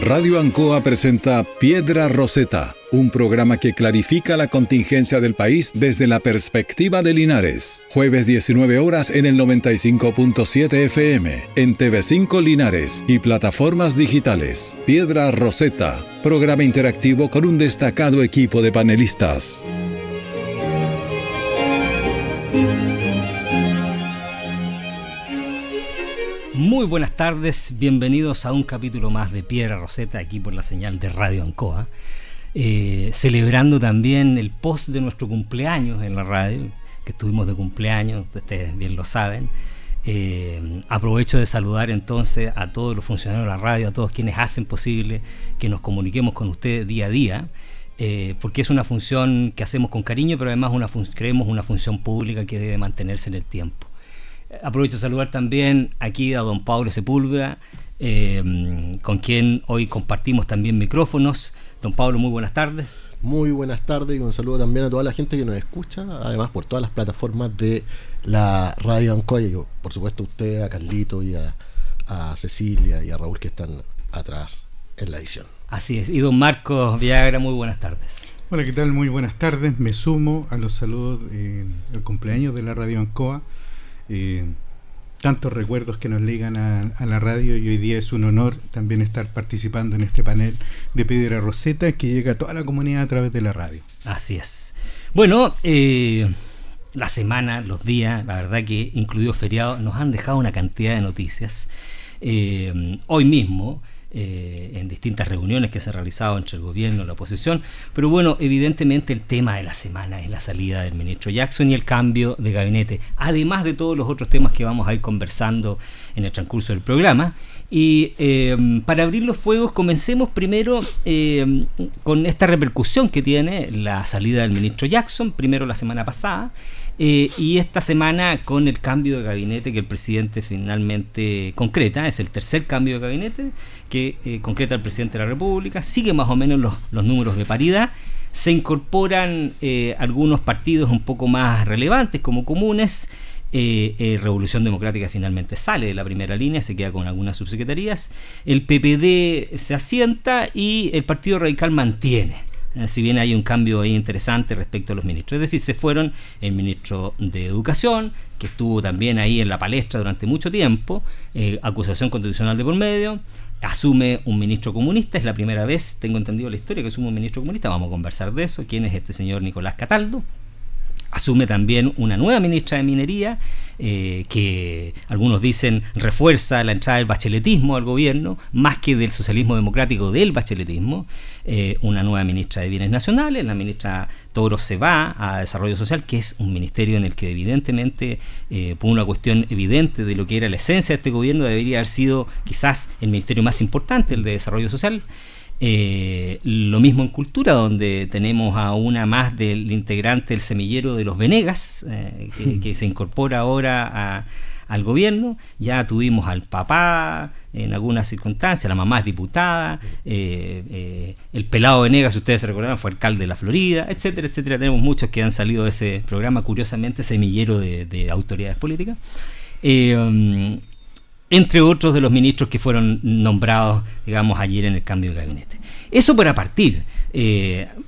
Radio Ancoa presenta Piedra Roseta, un programa que clarifica la contingencia del país desde la perspectiva de Linares. Jueves 19 horas en el 95.7 FM, en TV5 Linares y plataformas digitales. Piedra Roseta, programa interactivo con un destacado equipo de panelistas. Muy buenas tardes, bienvenidos a un capítulo más de Piedra Roseta aquí por la señal de Radio Ancoa, celebrando también el post de nuestro cumpleaños en la radio, que estuvimos de cumpleaños, ustedes bien lo saben. Aprovecho de saludar entonces a todos los funcionarios de la radio, a todos quienes hacen posible que nos comuniquemos con ustedes día a día, porque es una función que hacemos con cariño, pero además creemos una función pública que debe mantenerse en el tiempo. Aprovecho de saludar también aquí a don Pablo Sepúlveda, con quien hoy compartimos también micrófonos. Don Pablo, muy buenas tardes. Muy buenas tardes y un saludo también a toda la gente que nos escucha, además por todas las plataformas de la Radio Ancoa, y por supuesto a usted, a Carlito y a Cecilia y a Raúl que están atrás en la edición. Así es. Y don Marcos Villagra, muy buenas tardes. Hola, ¿qué tal? Muy buenas tardes. Me sumo a los saludos del cumpleaños de la Radio Ancoa. Tantos recuerdos que nos ligan a la radio, y hoy día es un honor también estar participando en este panel de Piedra Roseta que llega a toda la comunidad a través de la radio. Así es. Bueno, la semana, los días, la verdad que incluido feriado, nos han dejado una cantidad de noticias. Hoy mismo, en distintas reuniones que se han realizado entre el gobierno y la oposición, pero bueno, evidentemente el tema de la semana es la salida del ministro Jackson y el cambio de gabinete, además de todos los otros temas que vamos a ir conversando en el transcurso del programa. Y para abrir los fuegos, comencemos primero con esta repercusión que tiene la salida del ministro Jackson, primero la semana pasada, y esta semana con el cambio de gabinete que el presidente finalmente concreta. Es el tercer cambio de gabinete que concreta el presidente de la República. Sigue más o menos los números de paridad. Se incorporan algunos partidos un poco más relevantes como comunes. Revolución Democrática finalmente sale de la primera línea, se queda con algunas subsecretarías. El PPD se asienta y el Partido Radical mantiene. Si bien hay un cambio ahí interesante respecto a los ministros, es decir, se fueron el ministro de Educación, que estuvo también ahí en la palestra durante mucho tiempo, acusación constitucional de por medio. Asume un ministro comunista, es la primera vez, tengo entendido la historia, que asume un ministro comunista. Vamos a conversar de eso. ¿Quién es este señor Nicolás Cataldo? Asume también una nueva ministra de Minería, que algunos dicen refuerza la entrada del bacheletismo al gobierno, más que del socialismo democrático, del bacheletismo. Una nueva ministra de Bienes Nacionales, la ministra Toro se va a Desarrollo Social, que es un ministerio en el que evidentemente, por una cuestión evidente de lo que era la esencia de este gobierno, debería haber sido quizás el ministerio más importante, el de Desarrollo Social. Lo mismo en Cultura, donde tenemos a una más del integrante del semillero de los Venegas, que se incorpora ahora al gobierno. Ya tuvimos al papá en algunas circunstancias, la mamá es diputada, el pelado Venegas, si ustedes se recordarán, fue alcalde de la Florida, etcétera, etcétera. Tenemos muchos que han salido de ese programa, curiosamente semillero de autoridades políticas. Entre otros de los ministros que fueron nombrados, digamos, ayer en el cambio de gabinete. Eso para partir.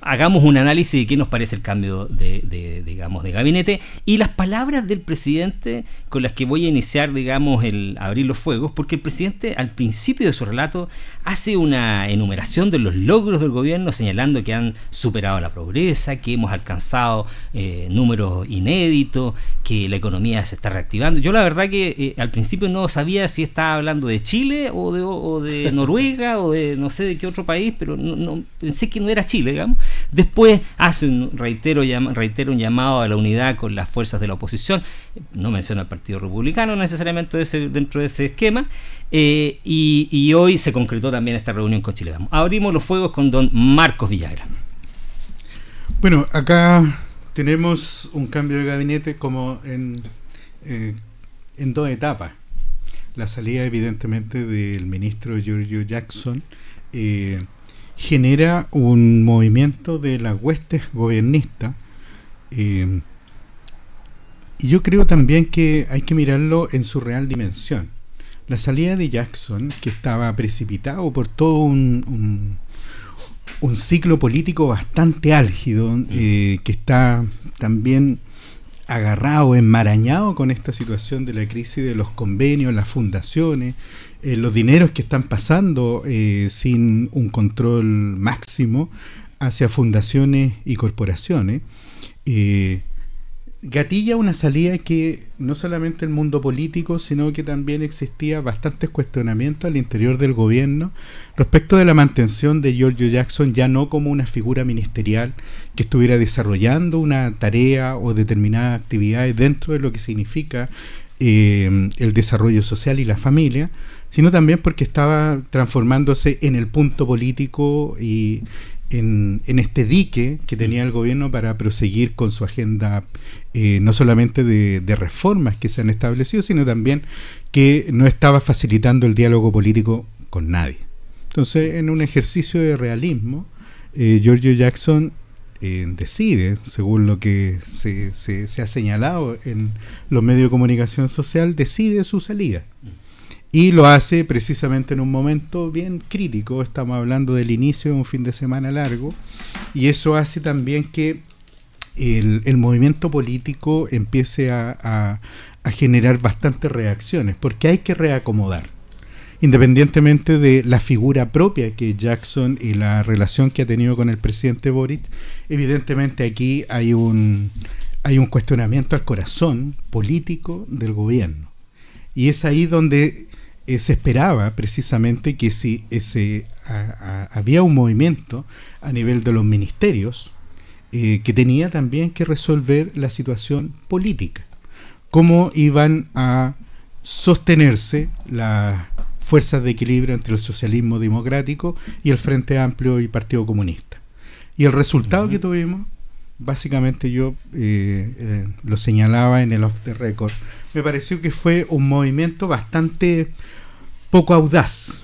Hagamos un análisis de qué nos parece el cambio digamos, de gabinete y las palabras del presidente con las que voy a iniciar, digamos, el abrir los fuegos, porque el presidente al principio de su relato hace una enumeración de los logros del gobierno, señalando que han superado la pobreza, que hemos alcanzado números inéditos, que la economía se está reactivando. Yo la verdad que al principio no sabía si estaba hablando de Chile o de Noruega o de no sé de qué otro país, pero no pensé que no era Chile, digamos. Después hace reitero un llamado a la unidad con las fuerzas de la oposición. No menciona al Partido Republicano necesariamente dentro de ese esquema. Y hoy se concretó también esta reunión con Chile. Vamos. Abrimos los fuegos con don Marcos Villagra. Bueno, acá tenemos un cambio de gabinete como en dos etapas. La salida evidentemente del ministro Giorgio Jackson genera un movimiento de las huestes gobiernistas, y yo creo también que hay que mirarlo en su real dimensión. La salida de Jackson, que estaba precipitado por todo un ciclo político bastante álgido, que está también agarrado, enmarañado con esta situación de la crisis de los convenios, las fundaciones, los dineros que están pasando sin un control máximo hacia fundaciones y corporaciones, gatilla una salida que no solamente el mundo político, sino que también existía bastantes cuestionamientos al interior del gobierno respecto de la mantención de Giorgio Jackson ya no como una figura ministerial que estuviera desarrollando una tarea o determinadas actividades dentro de lo que significa el desarrollo social y la familia, sino también porque estaba transformándose en el punto político y en este dique que tenía el gobierno para proseguir con su agenda, no solamente de reformas que se han establecido, sino también que no estaba facilitando el diálogo político con nadie. Entonces, en un ejercicio de realismo, Giorgio Jackson decide, según lo que se ha señalado en los medios de comunicación social, decide su salida. Y lo hace precisamente en un momento bien crítico. Estamos hablando del inicio de un fin de semana largo, y eso hace también que el movimiento político empiece a generar bastantes reacciones, porque hay que reacomodar. Independientemente de la figura propia que Jackson y la relación que ha tenido con el presidente Boric, evidentemente aquí hay un cuestionamiento al corazón político del gobierno. Y es ahí donde se esperaba precisamente que si había un movimiento a nivel de los ministerios que tenía también que resolver la situación política, cómo iban a sostenerse las fuerzas de equilibrio entre el socialismo democrático y el Frente Amplio y Partido Comunista. Y el resultado que tuvimos, básicamente yo lo señalaba en el off the record, me pareció que fue un movimiento bastante poco audaz,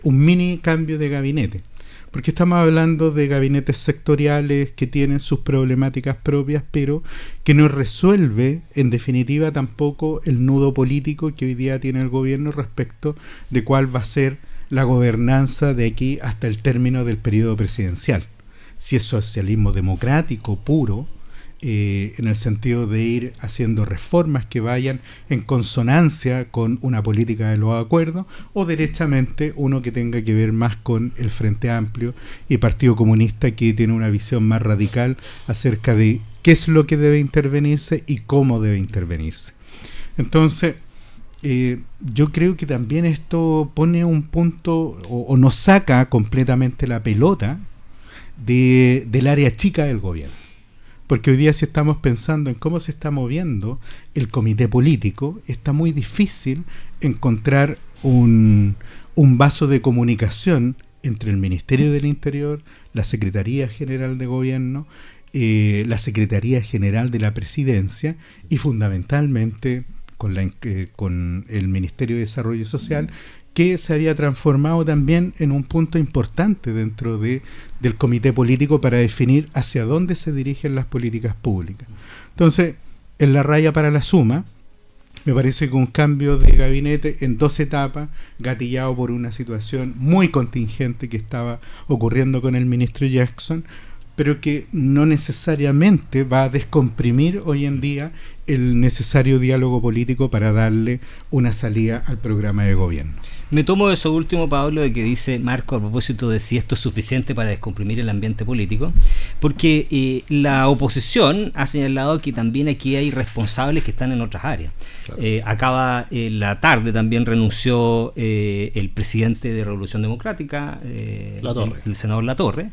un mini cambio de gabinete, porque estamos hablando de gabinetes sectoriales que tienen sus problemáticas propias, pero que no resuelve en definitiva tampoco el nudo político que hoy día tiene el gobierno respecto de cuál va a ser la gobernanza de aquí hasta el término del periodo presidencial. Si es socialismo democrático puro, en el sentido de ir haciendo reformas que vayan en consonancia con una política de los acuerdos, o derechamente uno que tenga que ver más con el Frente Amplio y Partido Comunista, que tiene una visión más radical acerca de qué es lo que debe intervenirse y cómo debe intervenirse. Entonces, yo creo que también esto pone un punto o nos saca completamente la pelota del área chica del gobierno. Porque hoy día, si estamos pensando en cómo se está moviendo el comité político, está muy difícil encontrar un vaso de comunicación entre el Ministerio del Interior, la Secretaría General de Gobierno, la Secretaría General de la Presidencia y fundamentalmente con el Ministerio de Desarrollo Social, que se había transformado también en un punto importante dentro del comité político para definir hacia dónde se dirigen las políticas públicas. Entonces, en la raya para la suma, me parece que un cambio de gabinete en 2 etapas, gatillado por una situación muy contingente que estaba ocurriendo con el ministro Jackson, pero que no necesariamente va a descomprimir hoy en día el necesario diálogo político para darle una salida al programa de gobierno. Me tomo eso último, Pablo, de que dice Marco a propósito de si esto es suficiente para descomprimir el ambiente político, porque la oposición ha señalado que también aquí hay responsables que están en otras áreas. Claro. Acaba la tarde también renunció el presidente de Revolución Democrática, el senador Latorre.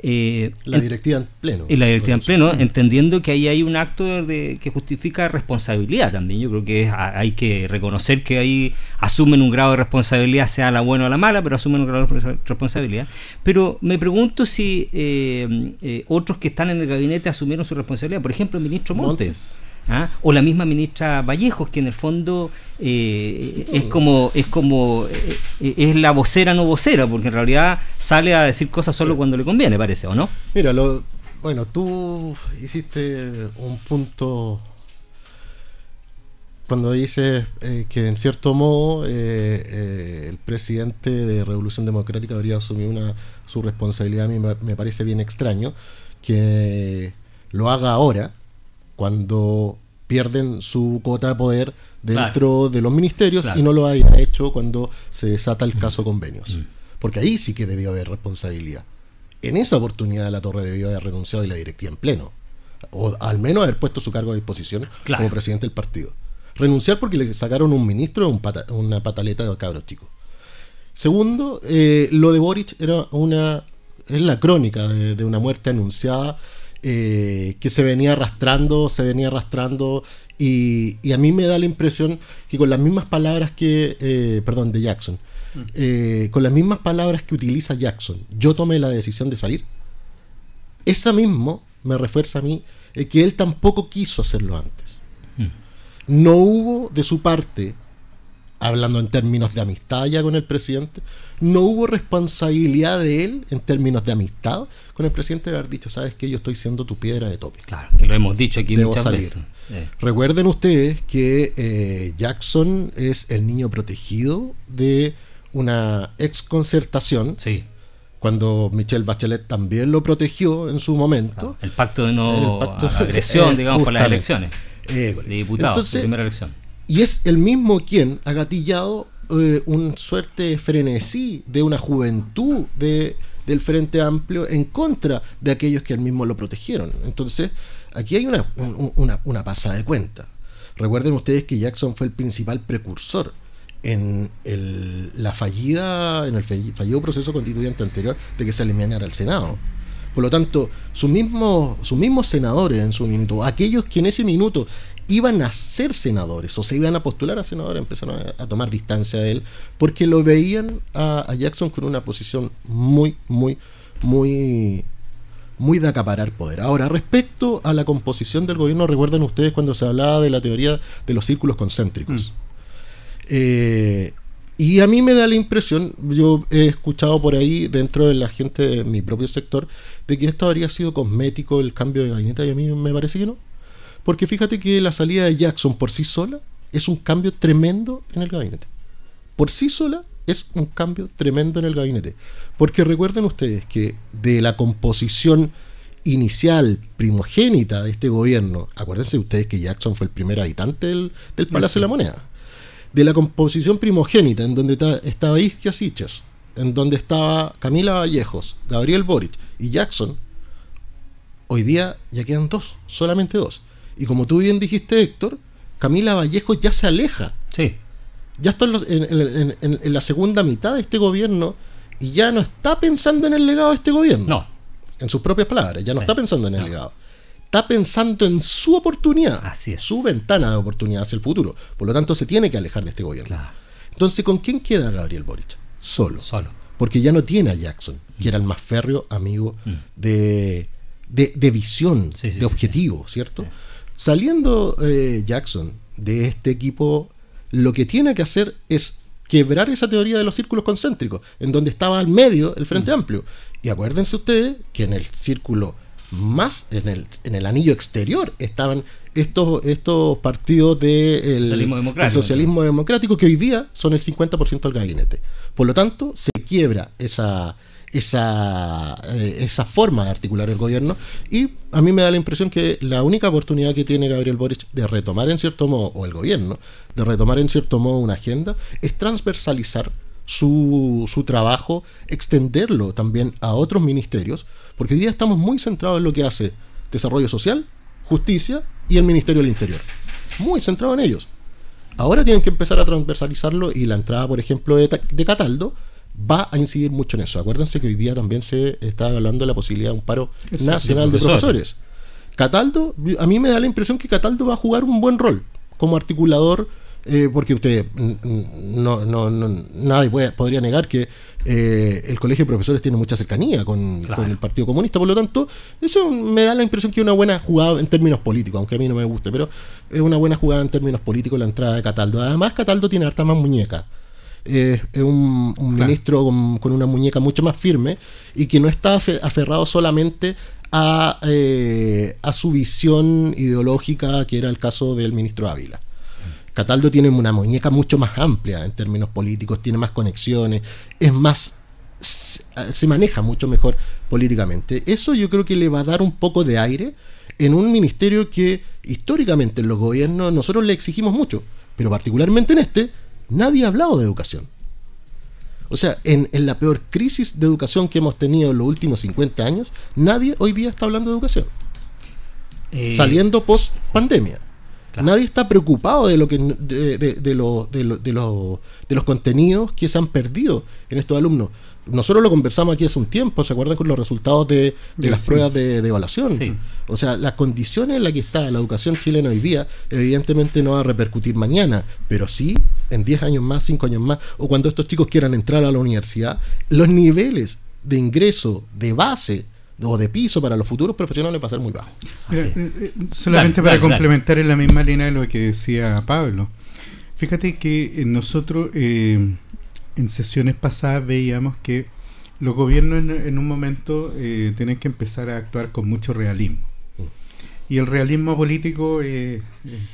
La directiva en pleno. La directiva en pleno, entendiendo que ahí hay un acto que justifica responsabilidad también. Yo creo que hay que reconocer que ahí asumen un grado de responsabilidad, sea la buena o la mala, pero asumen un grado de responsabilidad. Pero me pregunto si otros que están en el gabinete asumieron su responsabilidad. Por ejemplo, el ministro Montes. O la misma ministra Vallejos, que en el fondo es la vocera no vocera, porque en realidad sale a decir cosas solo cuando le conviene, parece, ¿o no? Mira, tú hiciste un punto cuando dices que en cierto modo el presidente de Revolución Democrática habría asumido su responsabilidad, a mí me parece bien extraño que lo haga ahora, cuando pierden su cuota de poder dentro de los ministerios, y no lo haya hecho cuando se desata el caso Convenios. Porque ahí sí que debió haber responsabilidad. En esa oportunidad La Torre debió haber renunciado y la directiva en pleno, o al menos haber puesto su cargo a disposición como presidente del partido. Renunciar porque le sacaron un ministro una pataleta de cabros chicos. Segundo, lo de Boric es la crónica de una muerte anunciada que se venía arrastrando y a mí me da la impresión que con las mismas palabras de Jackson, con las mismas palabras que utiliza Jackson, yo tomé la decisión de salir. Esa mismo me refuerza a mí que él tampoco quiso hacerlo antes. No hubo de su parte, hablando en términos de amistad ya con el presidente, no hubo responsabilidad de él en términos de amistad con el presidente de haber dicho, sabes que yo estoy siendo tu piedra de tope. Claro, que lo hemos dicho aquí muchas veces. Recuerden ustedes que Jackson es el niño protegido de una ex concertación. Sí. Cuando Michelle Bachelet también lo protegió en su momento. El pacto de agresión, digamos, por las elecciones de diputados, entonces, de primera elección. Y es el mismo quien ha gatillado un suerte de frenesí de una juventud del Frente Amplio en contra de aquellos que él mismo lo protegieron. Entonces, aquí hay una pasada de cuenta. Recuerden ustedes que Jackson fue el principal precursor en el fallido proceso constituyente anterior de que se eliminara el Senado. Por lo tanto, sus mismos senadores en su minuto, aquellos que en ese minuto iban a ser senadores o se iban a postular a senadores, empezaron a tomar distancia de él porque lo veían a Jackson con una posición muy de acaparar poder. Ahora, respecto a la composición del gobierno, recuerden ustedes cuando se hablaba de la teoría de los círculos concéntricos. Y a mí me da la impresión, yo he escuchado por ahí dentro de la gente de mi propio sector, de que esto habría sido cosmético el cambio de gabinete, y a mí me parece que no. Porque fíjate que la salida de Jackson por sí sola es un cambio tremendo en el gabinete. Por sí sola es un cambio tremendo en el gabinete. Porque recuerden ustedes que de la composición inicial, primogénita de este gobierno, acuérdense ustedes que Jackson fue el primer habitante del Palacio de la Moneda. De la composición primogénita, en donde estaba Ixchia Siches, en donde estaba Camila Vallejos, Gabriel Boric y Jackson, hoy día ya quedan solamente dos. Y como tú bien dijiste, Héctor, Camila Vallejos ya se aleja. Sí. Ya está en la segunda mitad de este gobierno y ya no está pensando en el legado de este gobierno. No. En sus propias palabras, ya no está pensando en el legado. Está pensando en su oportunidad, así es, su ventana de oportunidad hacia el futuro. Por lo tanto, se tiene que alejar de este gobierno. Claro. Entonces, ¿con quién queda Gabriel Boric? Solo. Porque ya no tiene a Jackson, que era el más férreo amigo de visión, de objetivo, ¿cierto? Sí. Saliendo Jackson de este equipo, lo que tiene que hacer es quebrar esa teoría de los círculos concéntricos, en donde estaba al medio el Frente Amplio. Y acuérdense ustedes que en el círculo más en el anillo exterior estaban estos partidos del socialismo democrático, que hoy día son el 50% del gabinete. Por lo tanto, se quiebra esa forma de articular el gobierno, y a mí me da la impresión que la única oportunidad que tiene Gabriel Boric de retomar en cierto modo, o el gobierno, de retomar en cierto modo una agenda, es transversalizar su trabajo, extenderlo también a otros ministerios, porque hoy día estamos muy centrados en lo que hace Desarrollo Social, Justicia y el Ministerio del Interior. Muy centrados en ellos. Ahora tienen que empezar a transversalizarlo, y la entrada, por ejemplo, de Cataldo va a incidir mucho en eso. Acuérdense que hoy día también se está hablando de la posibilidad de un paro nacional de profesores. Cataldo, a mí me da la impresión que Cataldo va a jugar un buen rol como articulador, porque usted nadie podría negar que el Colegio de Profesores tiene mucha cercanía con el Partido Comunista. Por lo tanto, eso me da la impresión que es una buena jugada en términos políticos, aunque a mí no me guste, pero es una buena jugada en términos políticos la entrada de Cataldo. Además, Cataldo tiene harta más muñeca. Es un ministro con una muñeca mucho más firme, y que no está aferrado solamente a su visión ideológica, que era el caso del ministro Ávila. Cataldo tiene una muñeca mucho más amplia en términos políticos, tiene más conexiones, es más, se maneja mucho mejor políticamente. Eso yo creo que le va a dar un poco de aire en un ministerio que históricamente en los gobiernos nosotros le exigimos mucho, pero particularmente en este, nadie ha hablado de educación. O sea, en la peor crisis de educación que hemos tenido en los últimos 50 años, nadie hoy día está hablando de educación. Saliendo post pandemia. Claro. Nadie está preocupado de lo que de los contenidos que se han perdido en estos alumnos. Nosotros lo conversamos aquí hace un tiempo, ¿se acuerdan con los resultados de las pruebas de evaluación? Sí. O sea, las condiciones en las que está la educación chilena hoy día, evidentemente no va a repercutir mañana, pero sí en 10 años más, 5 años más, o cuando estos chicos quieran entrar a la universidad, los niveles de ingreso de base o de piso para los futuros profesionales va a ser muy bajo. Solamente para complementar en la misma línea de lo que decía Pablo, fíjate que nosotros en sesiones pasadas veíamos que los gobiernos en un momento tienen que empezar a actuar con mucho realismo, y el realismo político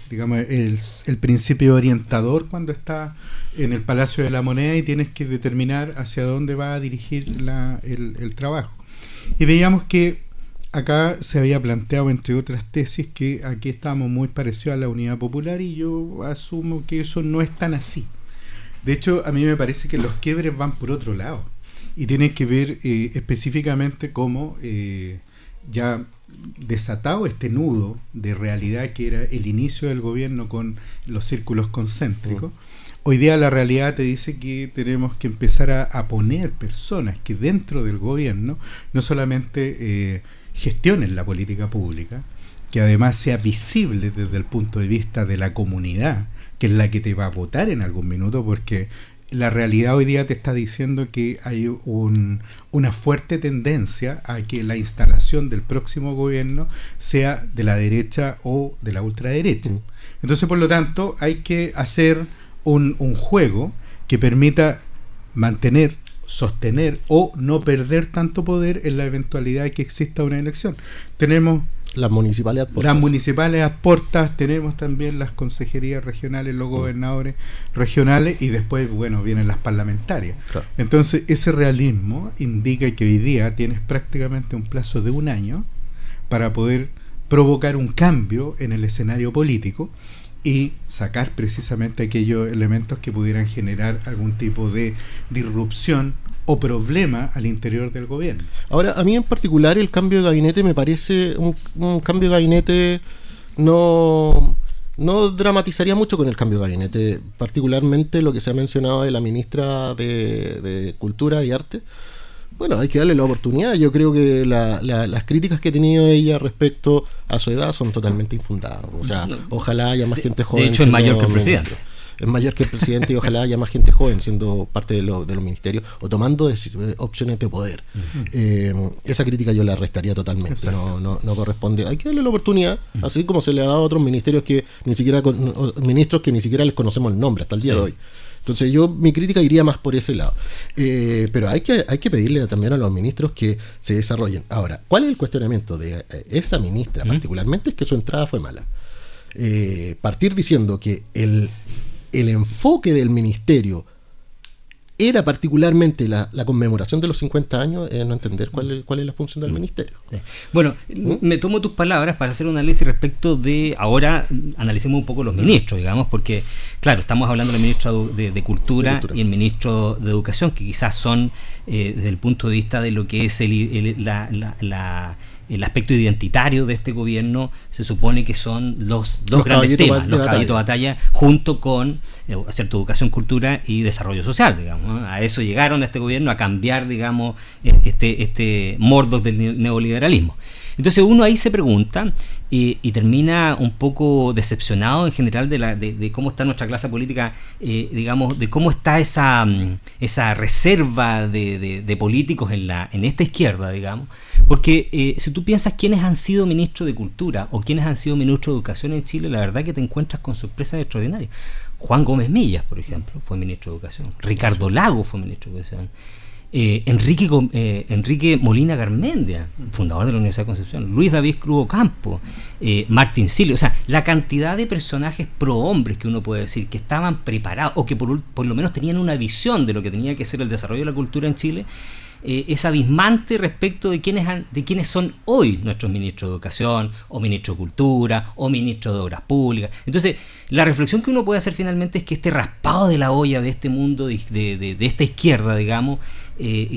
digamos el principio orientador cuando está en el Palacio de la Moneda y tienes que determinar hacia dónde va a dirigir el trabajo. Y veíamos que acá se había planteado, entre otras tesis, que aquí estábamos muy parecidos a la Unidad Popular, y yo asumo que eso no es tan así. De hecho, a mí me parece que los quiebres van por otro lado y tienen que ver específicamente cómo ya desatado este nudo de realidad que era el inicio del gobierno con los círculos concéntricos. Hoy día la realidad te dice que tenemos que empezar a poner personas que dentro del gobierno no solamente gestionen la política pública, que además sea visible desde el punto de vista de la comunidad, que es la que te va a votar en algún minuto, porque la realidad hoy día te está diciendo que hay una fuerte tendencia a que la instalación del próximo gobierno sea de la derecha o de la ultraderecha. Entonces, por lo tanto, hay que hacer un juego que permita mantener, sostener o no perder tanto poder en la eventualidad de que exista una elección. Tenemos las municipales ad portas, tenemos también las consejerías regionales, los gobernadores regionales, y después, bueno, vienen las parlamentarias. Claro. Entonces, ese realismo indica que hoy día tienes prácticamente un plazo de 1 año para poder provocar un cambio en el escenario político y sacar precisamente aquellos elementos que pudieran generar algún tipo de disrupción o problema al interior del gobierno. Ahora, a mí en particular el cambio de gabinete me parece un cambio de gabinete, no dramatizaría mucho con el cambio de gabinete, particularmente lo que se ha mencionado de la ministra de Cultura y Arte. Bueno, hay que darle la oportunidad. Yo creo que las críticas que ha tenido ella respecto a su edad son totalmente infundadas. O sea, ojalá haya más gente joven. De hecho, es mayor que el presidente. Es mayor que el presidente, y ojalá haya más gente joven siendo parte de los ministerios o tomando opciones de poder. Esa crítica yo la restaría totalmente. No corresponde. Hay que darle la oportunidad, así como se le ha dado a otros ministerios que ni siquiera ministros que ni siquiera les conocemos el nombre hasta el día de hoy. Entonces mi crítica iría más por ese lado. Pero hay que pedirle también a los ministros que se desarrollen. Ahora, ¿cuál es el cuestionamiento de esa ministra particularmente? Es que su entrada fue mala. Partir diciendo que el enfoque del ministerio era particularmente la conmemoración de los 50 años, no entender cuál es la función del ministerio. Sí. Bueno, me tomo tus palabras para hacer un análisis respecto de, ahora analicemos un poco los ministros, digamos, porque claro, estamos hablando del ministro de Cultura y el ministro de Educación, que quizás son, desde el punto de vista de lo que es el aspecto identitario de este gobierno, se supone que son los dos grandes temas, los caballitos de batalla, junto con educación, cultura y desarrollo social, digamos, ¿no? A eso llegaron a este gobierno, a cambiar, digamos, este mordos del neoliberalismo. Entonces uno ahí se pregunta y termina un poco decepcionado en general de cómo está nuestra clase política, digamos, de cómo está esa reserva de políticos en esta izquierda, digamos, porque si tú piensas quiénes han sido ministros de Cultura o quiénes han sido ministros de Educación en Chile, la verdad que te encuentras con sorpresas extraordinarias. Juan Gómez Millas, por ejemplo, fue ministro de Educación. Ricardo Lagos fue ministro de Educación. Enrique Molina Garmendia, fundador de la Universidad de Concepción, Luis David Cruz Ocampo, Martín Silio, o sea, la cantidad de personajes prohombres que uno puede decir que estaban preparados o que por lo menos tenían una visión de lo que tenía que ser el desarrollo de la cultura en Chile, es abismante respecto de quiénes son hoy nuestros ministros de Educación, o ministros de Cultura, o ministros de Obras Públicas. Entonces, la reflexión que uno puede hacer finalmente es que este raspado de la olla de este mundo, de esta izquierda, digamos,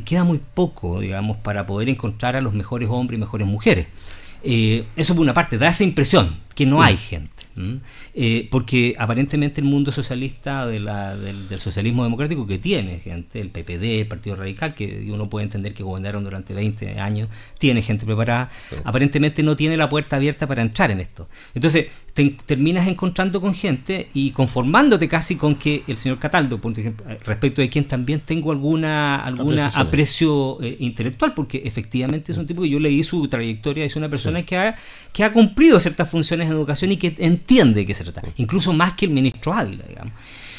queda muy poco, digamos, para poder encontrar a los mejores hombres y mejores mujeres. Eso por una parte, da esa impresión que no hay gente. Porque aparentemente el mundo socialista del socialismo democrático, que tiene gente, el PPD, el Partido Radical, que uno puede entender que gobernaron durante 20 años, tiene gente preparada, aparentemente no tiene la puerta abierta para entrar en esto. Entonces terminas encontrando con gente y conformándote casi con que el señor Cataldo, por ejemplo, respecto de quien también tengo alguna aprecio intelectual, porque efectivamente es un tipo que yo leí su trayectoria, es una persona que ha cumplido ciertas funciones en educación y que entiende de qué se trata, incluso más que el ministro Ávila, digamos.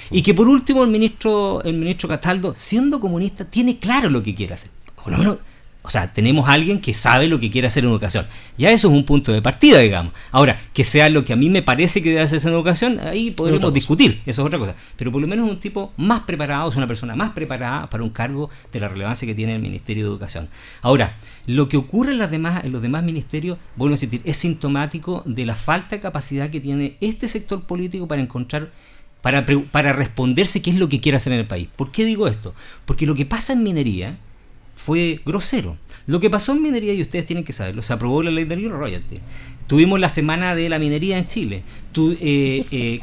Y que por último el ministro Cataldo, siendo comunista, tiene claro lo que quiere hacer. Por lo menos, o sea, tenemos a alguien que sabe lo que quiere hacer en educación. Ya eso es un punto de partida, digamos. Ahora, que sea lo que a mí me parece que debe hacerse en educación, ahí podremos discutir, eso es otra cosa. Pero por lo menos es un tipo más preparado, es una persona más preparada para un cargo de la relevancia que tiene el Ministerio de Educación. Ahora, lo que ocurre en los demás ministerios, vuelvo a insistir, es sintomático de la falta de capacidad que tiene este sector político para encontrar, para responderse qué es lo que quiere hacer en el país. ¿Por qué digo esto? Porque lo que pasa en minería fue grosero. Lo que pasó en minería, y ustedes tienen que saberlo, se aprobó la ley del royalty. Tuvimos la semana de la minería en Chile.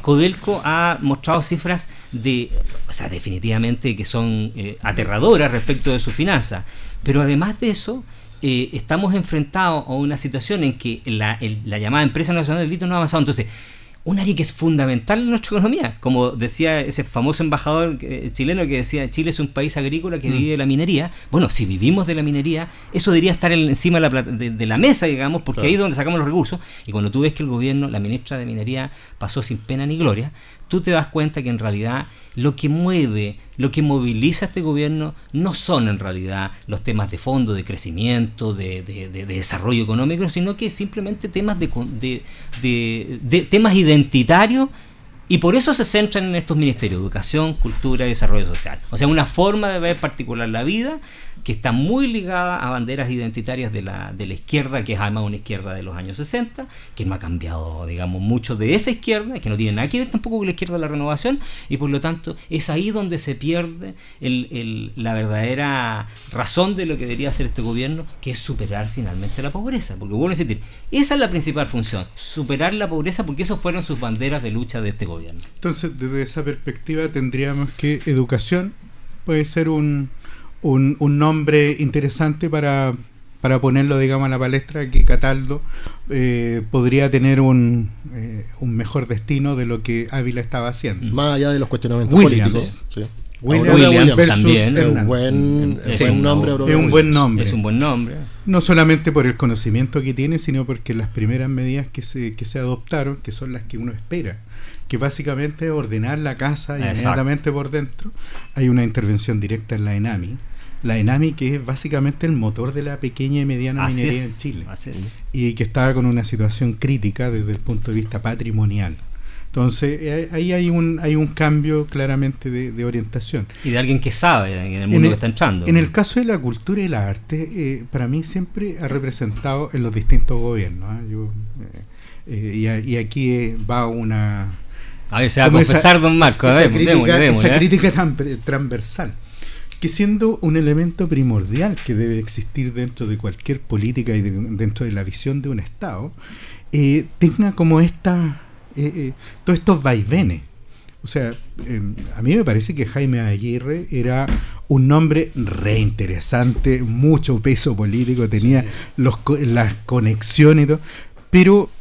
Codelco ha mostrado cifras definitivamente que son aterradoras respecto de su finanza. Pero además de eso, estamos enfrentados a una situación en que la llamada empresa nacional del litio no ha avanzado. Entonces, un área que es fundamental en nuestra economía, como decía ese famoso embajador chileno que decía, Chile es un país agrícola que vive de la minería. Bueno, si vivimos de la minería, eso debería estar encima de la mesa, digamos, porque ahí es donde sacamos los recursos. Y cuando tú ves que el gobierno, la ministra de Minería, pasó sin pena ni gloria, tú te das cuenta que en realidad lo que moviliza a este gobierno no son en realidad los temas de fondo, de crecimiento, de desarrollo económico, sino que simplemente temas temas identitarios, y por eso se centran en estos ministerios: educación, cultura y desarrollo social. O sea, una forma de ver particular la vida que está muy ligada a banderas identitarias de la izquierda, que es además una izquierda de los años 60, que no ha cambiado, digamos, mucho de esa izquierda, que no tiene nada que ver tampoco con la izquierda de la renovación, y por lo tanto es ahí donde se pierde la verdadera razón de lo que debería hacer este gobierno, que es superar finalmente la pobreza. Porque vuelvo a insistir, esa es la principal función, superar la pobreza, porque esas fueron sus banderas de lucha de este gobierno. Entonces, desde esa perspectiva tendríamos que educación puede ser un nombre interesante para ponerlo, digamos, a la palestra, que Cataldo podría tener un mejor destino de lo que Ávila estaba haciendo. Más allá de los cuestionamientos políticos. Sí. Williams también es un buen nombre. Es un buen nombre. Es un buen nombre. No solamente por el conocimiento que tiene, sino porque las primeras medidas que se adoptaron, que son las que uno espera, que básicamente es ordenar la casa inmediatamente por dentro. Hay una intervención directa en la ENAMI. La ENAMI, que es básicamente el motor de la pequeña y mediana minería en Chile, y que estaba con una situación crítica desde el punto de vista patrimonial. Entonces, ahí hay un cambio claramente de orientación. Y de alguien que sabe en el mundo que está entrando. En el caso de la cultura y la arte, para mí siempre ha representado en los distintos gobiernos. Y aquí va una... A ver, se va a confesar, don Marco. Esa crítica tan transversal, que siendo un elemento primordial que debe existir dentro de cualquier política y dentro de la visión de un Estado, tenga como todos estos vaivenes. O sea, a mí me parece que Jaime Aguirre era un nombre reinteresante, mucho peso político, tenía las conexiones y todo, pero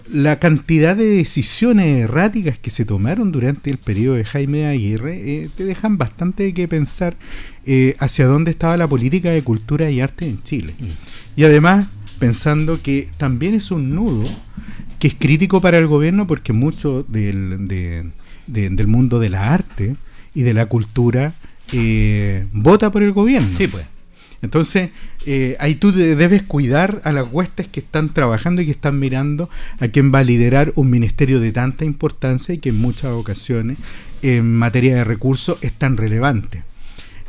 la cantidad de decisiones erráticas que se tomaron durante el periodo de Jaime Aguirre te dejan bastante que pensar hacia dónde estaba la política de cultura y arte en Chile. Y además, pensando que también es un nudo que es crítico para el gobierno, porque mucho del mundo de la arte y de la cultura vota por el gobierno. Sí, pues. Entonces, ahí tú debes cuidar a las huestes que están trabajando y que están mirando a quién va a liderar un ministerio de tanta importancia y que en muchas ocasiones, en materia de recursos, es tan relevante.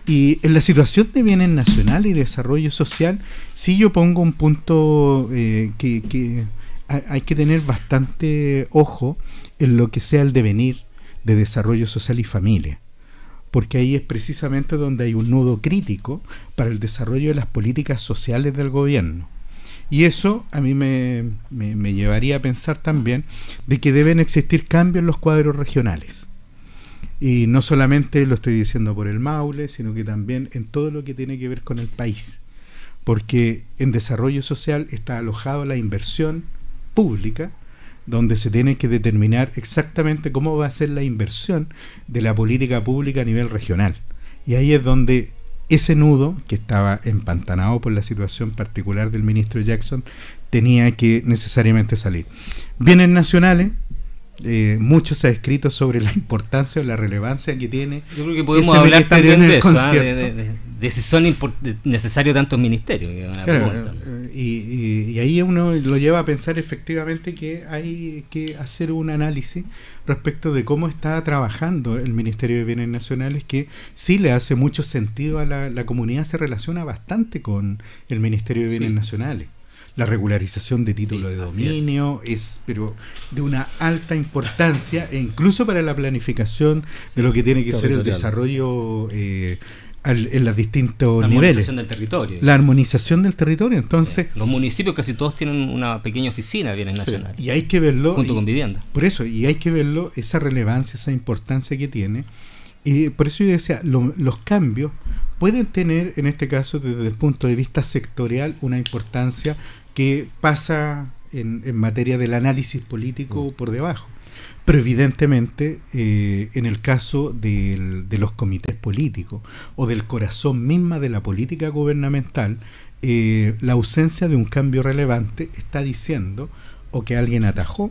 Y en la situación de bienes nacionales y desarrollo social, sí yo pongo un punto que hay que tener bastante ojo en lo que sea el devenir de desarrollo social y familia, porque ahí es precisamente donde hay un nudo crítico para el desarrollo de las políticas sociales del gobierno. Y eso a mí me llevaría a pensar también de que deben existir cambios en los cuadros regionales. Y no solamente lo estoy diciendo por el Maule, sino que también en todo lo que tiene que ver con el país. Porque en desarrollo social está alojado la inversión pública, donde se tiene que determinar exactamente cómo va a ser la inversión de la política pública a nivel regional. Y ahí es donde ese nudo, que estaba empantanado por la situación particular del ministro Jackson, tenía que necesariamente salir. Bienes nacionales, mucho se ha escrito sobre la importancia o la relevancia que tiene. Yo creo que podemos hablar también de eso, de si son necesarios tantos ministerios. Claro, y ahí uno lo lleva a pensar efectivamente que hay que hacer un análisis respecto de cómo está trabajando el Ministerio de Bienes Nacionales, que sí le hace mucho sentido a la comunidad, se relaciona bastante con el Ministerio de Bienes Nacionales. La regularización de título de dominio es pero de una alta importancia, e incluso para la planificación de lo que tiene que ser el desarrollo en los distintos niveles. La armonización del territorio. La armonización del territorio. Entonces, los municipios casi todos tienen una pequeña oficina de bienes nacionales. Y hay que verlo. Junto con vivienda. Por eso, y hay que verlo, esa relevancia, esa importancia que tiene. Y por eso yo decía, los cambios pueden tener, en este caso, desde el punto de vista sectorial, una importancia que pasa en materia del análisis político por debajo. Pero evidentemente, en el caso de los comités políticos o del corazón misma de la política gubernamental, la ausencia de un cambio relevante está diciendo o que alguien atajó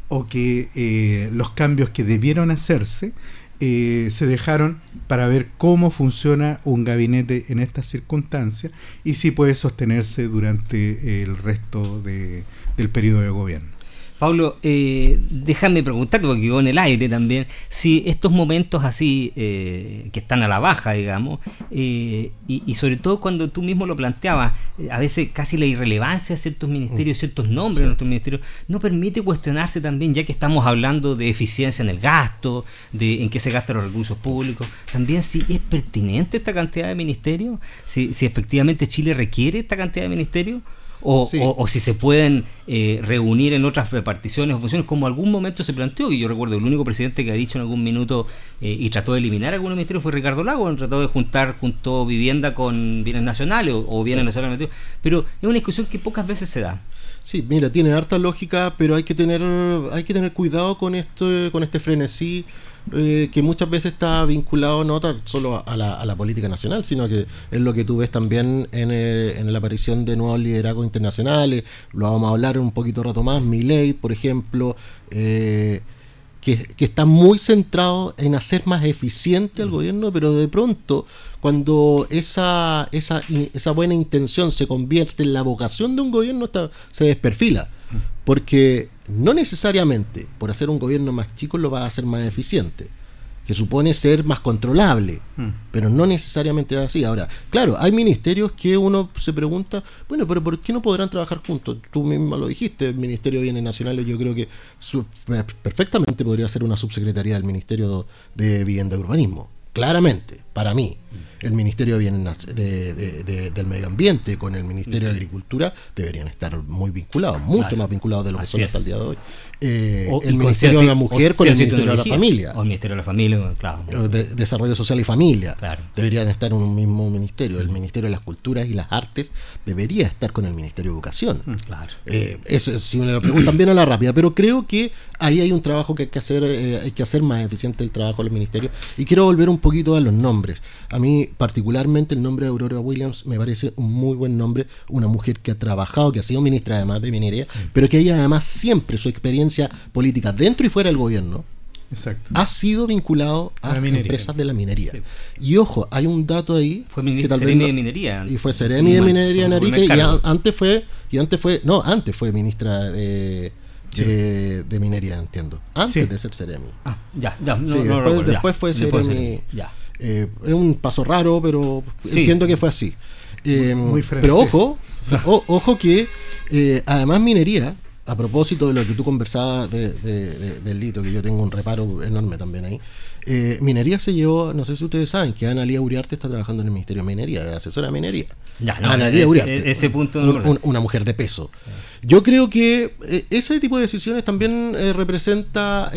o que los cambios que debieron hacerse se dejaron para ver cómo funciona un gabinete en estas circunstancias y si puede sostenerse durante el resto del periodo de gobierno. Pablo, déjame preguntarte, porque quedó en el aire también, si estos momentos así que están a la baja, digamos, y sobre todo cuando tú mismo lo planteabas, a veces casi la irrelevancia de ciertos ministerios, ciertos nombres de nuestros ministerios, no permite cuestionarse también, ya que estamos hablando de eficiencia en el gasto, de en qué se gastan los recursos públicos, también si es pertinente esta cantidad de ministerios, si efectivamente Chile requiere esta cantidad de ministerios, o si se pueden reunir en otras reparticiones o funciones, como algún momento se planteó, y yo recuerdo el único presidente que ha dicho en algún minuto y trató de eliminar algunos ministerios fue Ricardo Lagos, trató de juntó vivienda con bienes nacionales o bienes nacionales, pero es una discusión que pocas veces se da. Sí, mira, tiene harta lógica, pero hay que tener cuidado con este frenesí que muchas veces está vinculado no tan solo a la política nacional, sino que es lo que tú ves también en la aparición de nuevos liderazgos internacionales. Lo vamos a hablar un poquito rato más. Milei, por ejemplo, que está muy centrado en hacer más eficiente al gobierno, pero de pronto cuando esa buena intención se convierte en la vocación de un gobierno, se desperfila, porque no necesariamente por hacer un gobierno más chico lo va a hacer más eficiente, que supone ser más controlable, pero no necesariamente es así. Ahora, claro, hay ministerios que uno se pregunta, bueno, pero ¿por qué no podrán trabajar juntos? Tú misma lo dijiste, el Ministerio de Bienes Nacionales, yo creo que perfectamente podría ser una subsecretaría del Ministerio de Vivienda y Urbanismo. Claramente, para mí, el Ministerio de Bienes del Medio Ambiente con el Ministerio de Agricultura deberían estar muy vinculados, mucho más vinculados de lo que son hasta el día de hoy. El Ministerio de la Mujer con el Ministerio de la Familia. O el Ministerio de la Familia, claro. Desarrollo Social y Familia. Claro. Deberían estar en un mismo ministerio. El Ministerio de las Culturas y las Artes debería estar con el Ministerio de Educación. Claro. Eso, si me lo preguntan bien a la rápida, pero creo que ahí hay un trabajo que hay que hacer más eficiente el trabajo del ministerio. Y quiero volver un poquito a los nombres. A mí, particularmente, el nombre de Aurora Williams me parece un muy buen nombre. Una mujer que ha trabajado, que ha sido ministra además de Minería, pero que ella además siempre su experiencia política dentro y fuera del gobierno Exacto. ha sido vinculado a empresas de la minería. Sí. Y ojo, hay un dato ahí Fue que tal vez Seremi no- de Minería. y fue Seremi de Minería en Arica, y antes fue ministra de Minería, entiendo. Antes Sí. de ser Seremi. Ya, Sí, después fue Seremi. Ya. Es un paso raro, pero Sí. entiendo que fue así. Muy francés. Pero ojo que además minería, a propósito de lo que tú conversabas del litio, que yo tengo un reparo enorme también ahí, minería se llevó, no sé si ustedes saben, que Ana Lía Uriarte está trabajando en el Ministerio de Minería, es asesora de minería. Ya, no, Ana Lía Uriarte, ese punto no lo recuerdo. una mujer de peso. Yo creo que ese tipo de decisiones también representa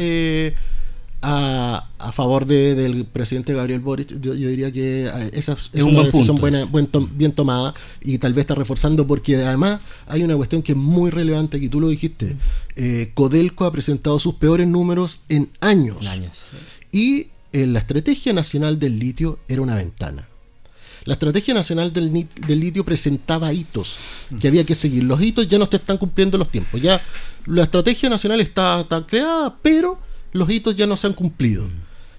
a favor del presidente Gabriel Boric. Yo diría que esa es un una buen decisión punto. bien tomada, y tal vez está reforzando, porque además hay una cuestión que es muy relevante, que tú lo dijiste. Codelco ha presentado sus peores números en años. Y la Estrategia Nacional del Litio era una ventana. La Estrategia Nacional del Litio presentaba hitos que había que seguir. Los hitos ya no te están cumpliendo los tiempos. Ya la Estrategia Nacional está creada, pero los hitos ya no se han cumplido.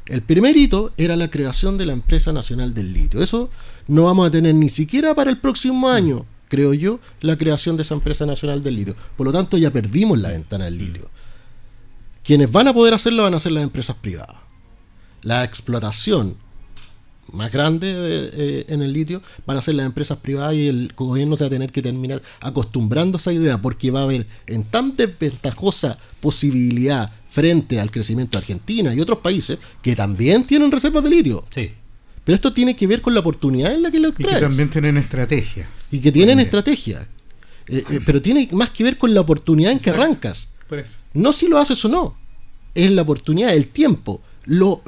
El primer hito era la creación de la Empresa Nacional del Litio. Eso no vamos a tener ni siquiera para el próximo año, creo yo, la creación de esa Empresa Nacional del Litio. Por lo tanto, ya perdimos la ventana del litio. Quienes van a poder hacerlo van a ser las empresas privadas. La explotación más grande en el litio van a ser las empresas privadas, y el gobierno se va a tener que terminar acostumbrando a esa idea, porque va a haber en tan desventajosa posibilidad frente al crecimiento de Argentina y otros países que también tienen reservas de litio. Sí. Pero esto tiene que ver con la oportunidad en la que lo Y extraes. que también tienen estrategia. Y que tienen estrategia. Pero tiene más que ver con la oportunidad en que Exacto. arrancas. Por eso. No si lo haces o no. Es la oportunidad, el tiempo, lo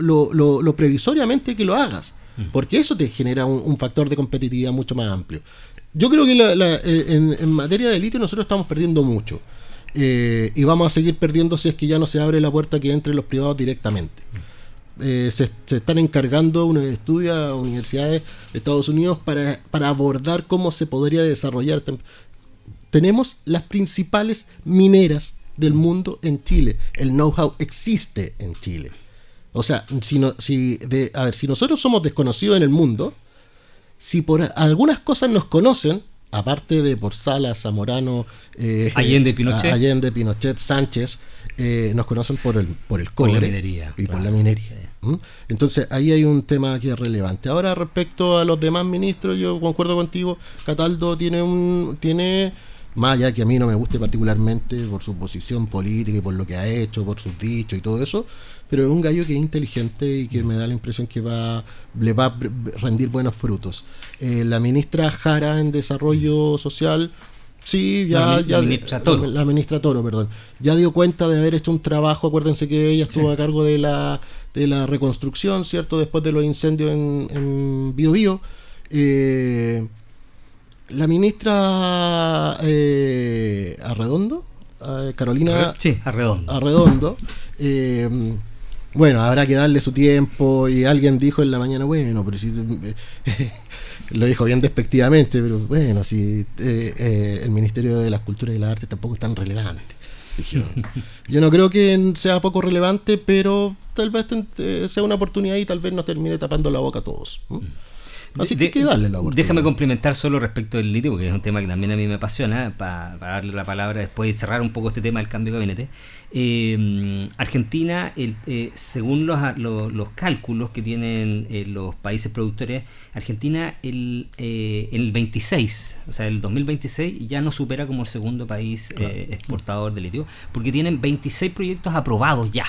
previsoriamente que lo hagas. Porque eso te genera un factor de competitividad mucho más amplio. Yo creo que en materia de litio nosotros estamos perdiendo mucho. Y vamos a seguir perdiendo si es que ya no se abre la puerta que entren los privados directamente. Se están encargando unos estudios a universidades de Estados Unidos para abordar cómo se podría desarrollar. Tenemos las principales mineras del mundo en Chile. El know-how existe en Chile. O sea, si nosotros somos desconocidos en el mundo, si por algunas cosas nos conocen, aparte de por Salas, Zamorano, Allende, Pinochet, Sánchez, nos conocen por el cobre por la minería, y claro, por la minería. sí. Entonces ahí hay un tema que es relevante. Ahora, respecto a los demás ministros, yo concuerdo contigo. Cataldo tiene más allá que a mí no me guste particularmente por su posición política y por lo que ha hecho, por sus dichos y todo eso, pero es un gallo que es inteligente y que me da la impresión que le va a rendir buenos frutos. La ministra Jara en Desarrollo Social, sí, la ministra Toro, perdón, ya dio cuenta de haber hecho un trabajo. Acuérdense que ella estuvo a cargo de la reconstrucción, ¿cierto?, después de los incendios en Biobío. La ministra Arredondo, Carolina Arredondo, bueno, habrá que darle su tiempo, y alguien dijo en la mañana, bueno, pero si lo dijo bien despectivamente, pero bueno, si el Ministerio de las Culturas y las Artes tampoco es tan relevante, dijeron. Yo no creo que sea poco relevante, pero tal vez sea una oportunidad y tal vez nos termine tapando la boca a todos. Así que hay que darle la oportunidad. Déjame complementar solo respecto del litio, porque es un tema que también a mí me apasiona, para darle la palabra después y cerrar un poco este tema del cambio de gabinete. Argentina, según los cálculos que tienen los países productores, Argentina el 26, o sea, el 2026 ya no supera como el segundo país exportador de litio, porque tienen 26 proyectos aprobados ya,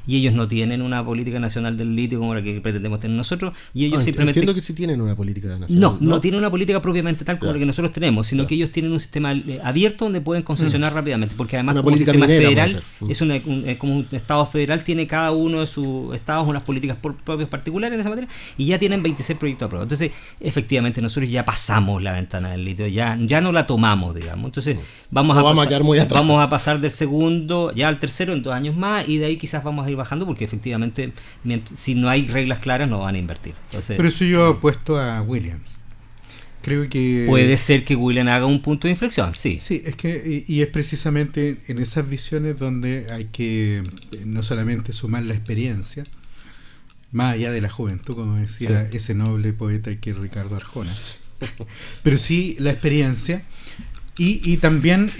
y ellos no tienen una política nacional del litio como la que pretendemos tener nosotros, y ellos simplemente... Entiendo que sí tienen una política nacional. No tienen una política propiamente tal como la que nosotros tenemos, sino que ellos tienen un sistema abierto donde pueden concesionar rápidamente, porque además una como un sistema minera, federal es como un estado federal, tiene cada uno de sus estados unas políticas propias particulares en esa materia, y ya tienen 26 proyectos aprobados. Entonces, efectivamente, nosotros ya pasamos la ventana del litio, ya no la tomamos, digamos. Entonces, vamos a quedar muy atrás. Vamos a pasar del segundo ya al tercero en 2 años más, y de ahí quizás vamos a ir bajando, porque efectivamente, si no hay reglas claras, no van a invertir. Entonces, por eso yo apuesto a Williams, creo que puede ser que William haga un punto de inflexión, sí. Sí, es que y es precisamente en esas visiones donde hay que no solamente sumar la experiencia, más allá de la juventud, como decía ese noble poeta que es Ricardo Arjona, pero sí la experiencia y también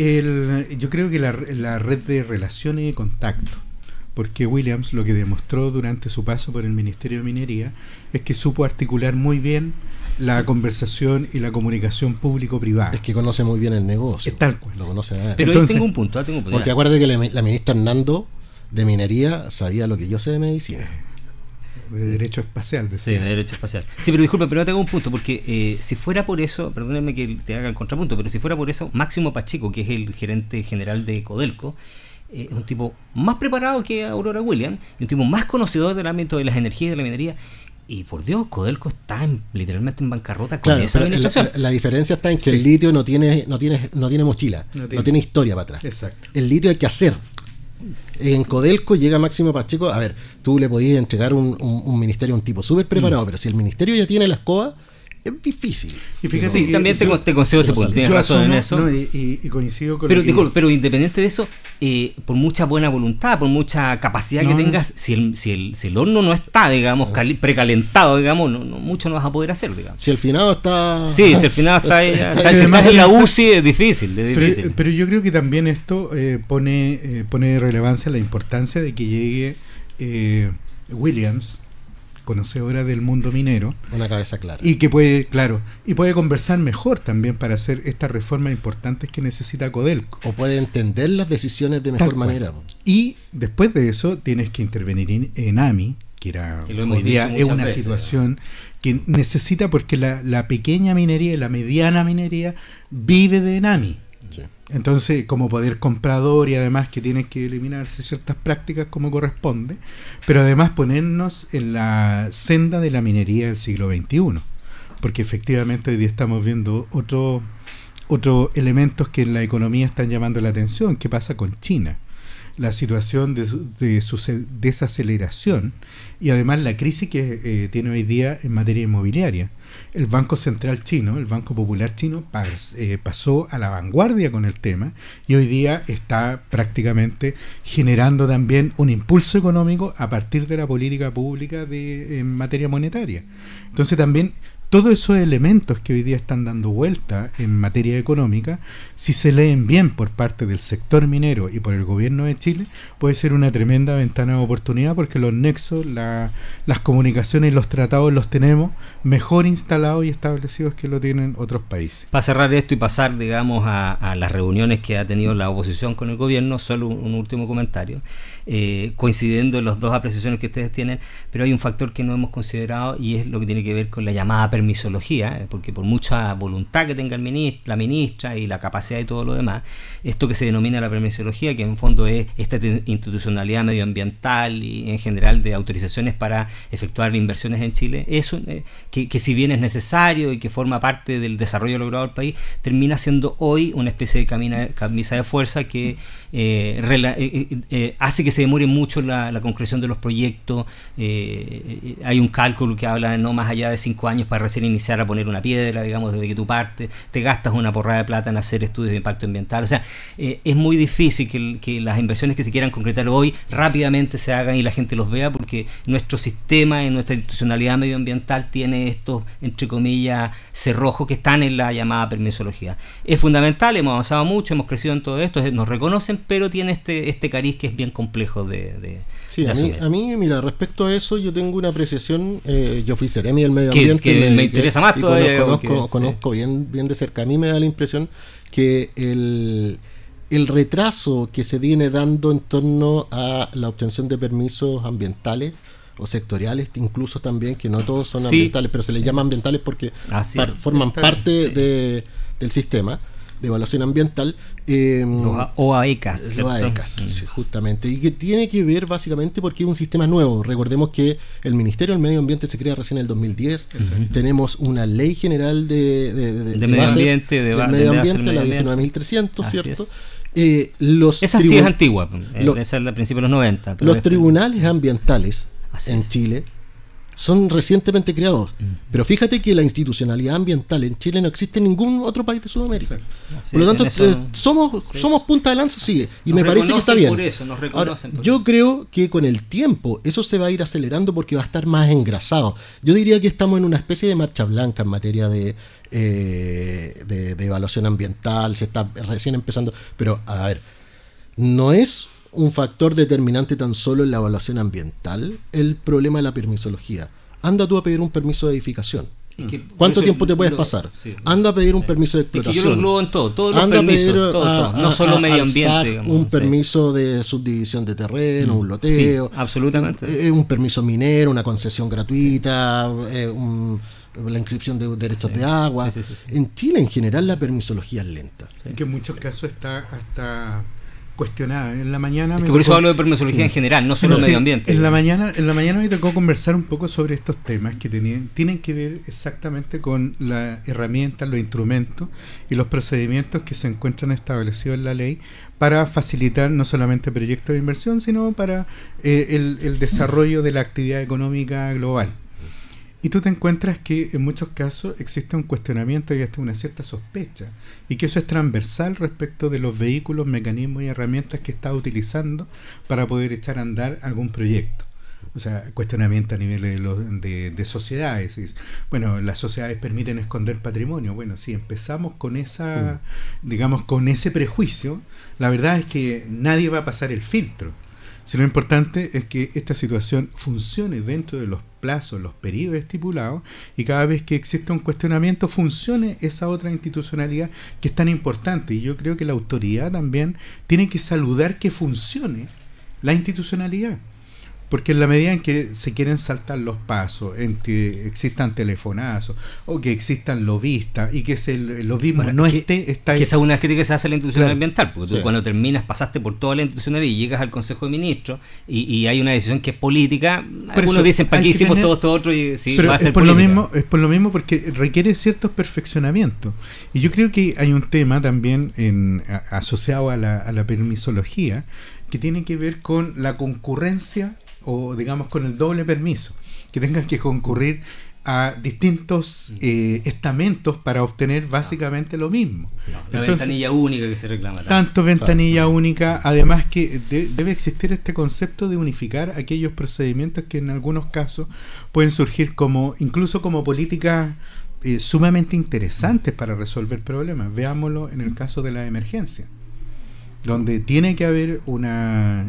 yo creo que la red de relaciones y contacto, porque Williams lo que demostró durante su paso por el Ministerio de Minería es que supo articular muy bien la conversación y la comunicación público-privada. Es que conoce muy bien el negocio. Es tal cual. Lo conoce. Pero entonces, ahí tengo un punto. Porque acuérdate que la ministra Hernando de Minería sabía lo que yo sé de medicina. De derecho espacial, Sí, decía. de derecho espacial. Sí, pero disculpe, pero no tengo un punto, porque si fuera por eso, perdónenme que te haga el contrapunto, pero si fuera por eso, Máximo Pacheco, que es el gerente general de Codelco, es un tipo más preparado que Aurora Williams, y un tipo más conocedor del ámbito de las energías y de la minería. Y por Dios, Codelco está literalmente en bancarrota con esa administración. La diferencia está en que el litio no tiene mochila, no tiene historia para atrás. Exacto. El litio hay que hacer. En Codelco llega Máximo Pacheco. A ver, tú le podías entregar un ministerio a un tipo súper preparado, pero si el ministerio ya tiene la escoba, es difícil. Y fíjate, sí, también te concedo ese punto. Tienes razón en eso. No, y coincido con pero, disculpe, pero independiente de eso, por mucha buena voluntad, por mucha capacidad que tengas, si el horno no está, digamos, precalentado, digamos, mucho no vas a poder hacer, digamos. Si el finado está... Sí, si el finado está en la UCI, es difícil. Pero yo creo que también esto pone de relevancia la importancia de que llegue Williams, conocedora del mundo minero, una cabeza clara, y que puede conversar mejor también para hacer estas reformas importantes que necesita Codelco, o puede entender las decisiones de mejor manera. Y después de eso tienes que intervenir en AMI, que hoy día es una situación que necesita, porque la pequeña minería y la mediana minería vive de ENAMI. Sí. Entonces, como poder comprador, y además que tienen que eliminarse ciertas prácticas como corresponde, pero además ponernos en la senda de la minería del siglo XXI, porque efectivamente hoy día estamos viendo otros elementos que en la economía están llamando la atención. ¿Qué pasa con China? La situación de su desaceleración y además la crisis que tiene hoy día en materia inmobiliaria. El Banco Central chino, el Banco Popular chino, pasó a la vanguardia con el tema y hoy día está prácticamente generando también un impulso económico a partir de la política pública en materia monetaria. Entonces también todos esos elementos que hoy día están dando vuelta en materia económica, si se leen bien por parte del sector minero y por el gobierno de Chile, puede ser una tremenda ventana de oportunidad, porque los nexos, las comunicaciones y los tratados los tenemos mejor instalados y establecidos que lo tienen otros países. Para cerrar esto y pasar, digamos, a las reuniones que ha tenido la oposición con el gobierno, solo un último comentario, coincidiendo en las dos apreciaciones que ustedes tienen, pero hay un factor que no hemos considerado y es lo que tiene que ver con la llamada permisología, porque por mucha voluntad que tenga la ministra y la capacidad y todo lo demás, esto que se denomina la permisología, que en fondo es esta institucionalidad medioambiental y en general de autorizaciones para efectuar inversiones en Chile, eso que si bien es necesario y que forma parte del desarrollo logrado del país, termina siendo hoy una especie de camisa de fuerza que hace que se demore mucho la concreción de los proyectos. Hay un cálculo que habla de no más allá de 5 años para recién iniciar a poner una piedra, digamos, desde que tú partes, te gastas una porrada de plata en hacer estudios de impacto ambiental. O sea, es muy difícil que las inversiones que se quieran concretar hoy rápidamente se hagan y la gente los vea, porque nuestro sistema y nuestra institucionalidad medioambiental tiene estos, entre comillas, cerrojos que están en la llamada permisología. Es fundamental, hemos avanzado mucho, hemos crecido en todo esto, nos reconocen, pero tiene este cariz que es bien complejo de sí, a mí, mira, respecto a eso yo tengo una apreciación. Yo fui Seremi del Medio Ambiente que me interesa más todavía. Conozco bien de cerca. A mí me da la impresión que el retraso que se viene dando en torno a la obtención de permisos ambientales o sectoriales, incluso también, que no todos son ambientales, pero se les llama ambientales porque forman parte del sistema de evaluación ambiental, los OAECAS, sí, justamente, y que tiene que ver básicamente porque es un sistema nuevo. Recordemos que el Ministerio del Medio Ambiente se crea recién en el 2010. Tenemos una ley general de medio ambiente, la 19.300, ¿cierto? Esa sí es antigua, esa es la principio de los 90. Los tribunales ambientales en Chile son recientemente creados. Pero fíjate que la institucionalidad ambiental en Chile no existe en ningún otro país de Sudamérica. Por lo tanto, somos punta de lanza, sí, y me parece que está bien. Por eso, nos reconocen. Ahora, yo creo que con el tiempo eso se va a ir acelerando porque va a estar más engrasado. Yo diría que estamos en una especie de marcha blanca en materia de evaluación ambiental, se está recién empezando. Pero, a ver, no es un factor determinante tan solo en la evaluación ambiental el problema de la permisología. Anda tú a pedir un permiso de edificación. ¿Cuánto tiempo te puedes pasar? Sí, anda a pedir un permiso de explotación. Es que yo lo englobo en todos los permisos, todo, no solo medio ambiente. Digamos, un permiso de subdivisión de terreno, un loteo. Sí, absolutamente. Un permiso minero, una concesión gratuita, la inscripción de derechos de agua. Sí. En Chile, en general, la permisología es lenta. Que en muchos casos está hasta cuestionada. En la mañana... Es que por eso hablo de permisología en general, no solo medio ambiente. En la mañana me tocó conversar un poco sobre estos temas que tienen que ver exactamente con las herramientas, los instrumentos y los procedimientos que se encuentran establecidos en la ley para facilitar no solamente proyectos de inversión, sino para el desarrollo de la actividad económica global. Y tú te encuentras que en muchos casos existe un cuestionamiento y hasta una cierta sospecha, y que eso es transversal respecto de los vehículos, mecanismos y herramientas que está utilizando para poder echar a andar algún proyecto. O sea, cuestionamiento a nivel de sociedades. Bueno, las sociedades permiten esconder patrimonio. Bueno, si empezamos con esa, digamos, con ese prejuicio, la verdad es que nadie va a pasar el filtro. Si lo importante es que esta situación funcione dentro de los plazos, los periodos estipulados, y cada vez que exista un cuestionamiento funcione esa otra institucionalidad que es tan importante. Y yo creo que la autoridad también tiene que saludar que funcione la institucionalidad. Porque en la medida en que se quieren saltar los pasos, en que existan telefonazos o que existan lobistas y que el lobismo está que esa es una crítica que se hace a la institucionalidad ambiental, porque tú cuando terminas, pasaste por toda la institucionalidad y llegas al Consejo de Ministros y hay una decisión que es política, algunos dicen, ¿para qué hicimos todo esto otro? Y, sí, pero va a ser es por lo mismo porque requiere ciertos perfeccionamientos. Y yo creo que hay un tema también asociado a la permisología que tiene que ver con la concurrencia, o digamos con el doble permiso, que tengan que concurrir a distintos estamentos para obtener básicamente lo mismo. La ventanilla única que se reclama. Tanto ventanilla única, además que debe existir este concepto de unificar aquellos procedimientos que en algunos casos pueden surgir incluso como políticas sumamente interesantes para resolver problemas. Veámoslo en el caso de la emergencia, donde tiene que haber una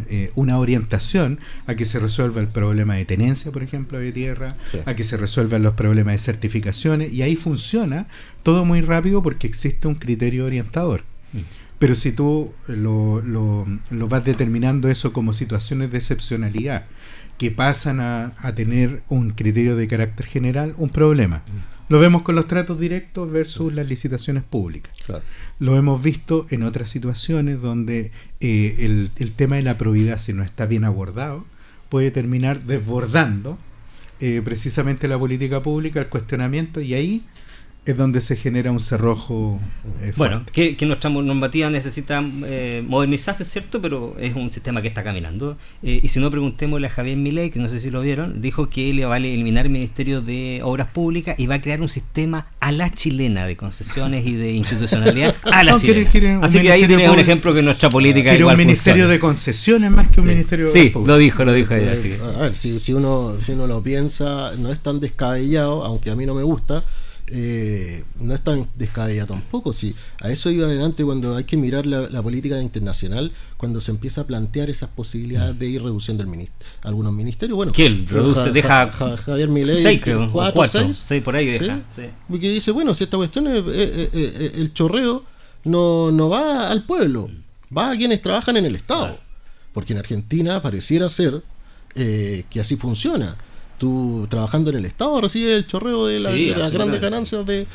orientación a que se resuelva el problema de tenencia, por ejemplo, de tierra, a que se resuelvan los problemas de certificaciones, y ahí funciona todo muy rápido porque existe un criterio orientador. Pero si tú lo vas determinando eso como situaciones de excepcionalidad que pasan a tener un criterio de carácter general, un problema. Lo vemos con los tratos directos versus las licitaciones públicas. Claro. Lo hemos visto en otras situaciones donde el tema de la probidad, si no está bien abordado, puede terminar desbordando precisamente la política pública, el cuestionamiento, y ahí es donde se genera un cerrojo bueno, que nuestra normativa necesita modernizarse, ¿cierto? Pero es un sistema que está caminando. Y si no, preguntémosle a Javier Milei, que no sé si lo vieron, dijo que él va a eliminar el Ministerio de Obras Públicas y va a crear un sistema a la chilena de concesiones y de institucionalidad a la chilena. Así que ahí tienes un ejemplo que nuestra política quiere un ministerio funciona de concesiones más que un ministerio de obras públicas. Lo dijo ella. A ver, si uno lo piensa, no es tan descabellado, aunque a mí no me gusta. No es tan descabellado tampoco. Sí, a eso iba adelante cuando hay que mirar la política internacional, cuando se empieza a plantear esas posibilidades de ir reduciendo algunos ministerios. Bueno, que él reduce, deja Javier Milei 6, creo, 4, 6 por ahí deja. ¿Sí? Porque dice, bueno, si esta cuestión el chorreo no va al pueblo, va a quienes trabajan en el Estado, porque en Argentina pareciera ser que así funciona. Tú trabajando en el Estado recibes el chorreo de las grandes ganancias del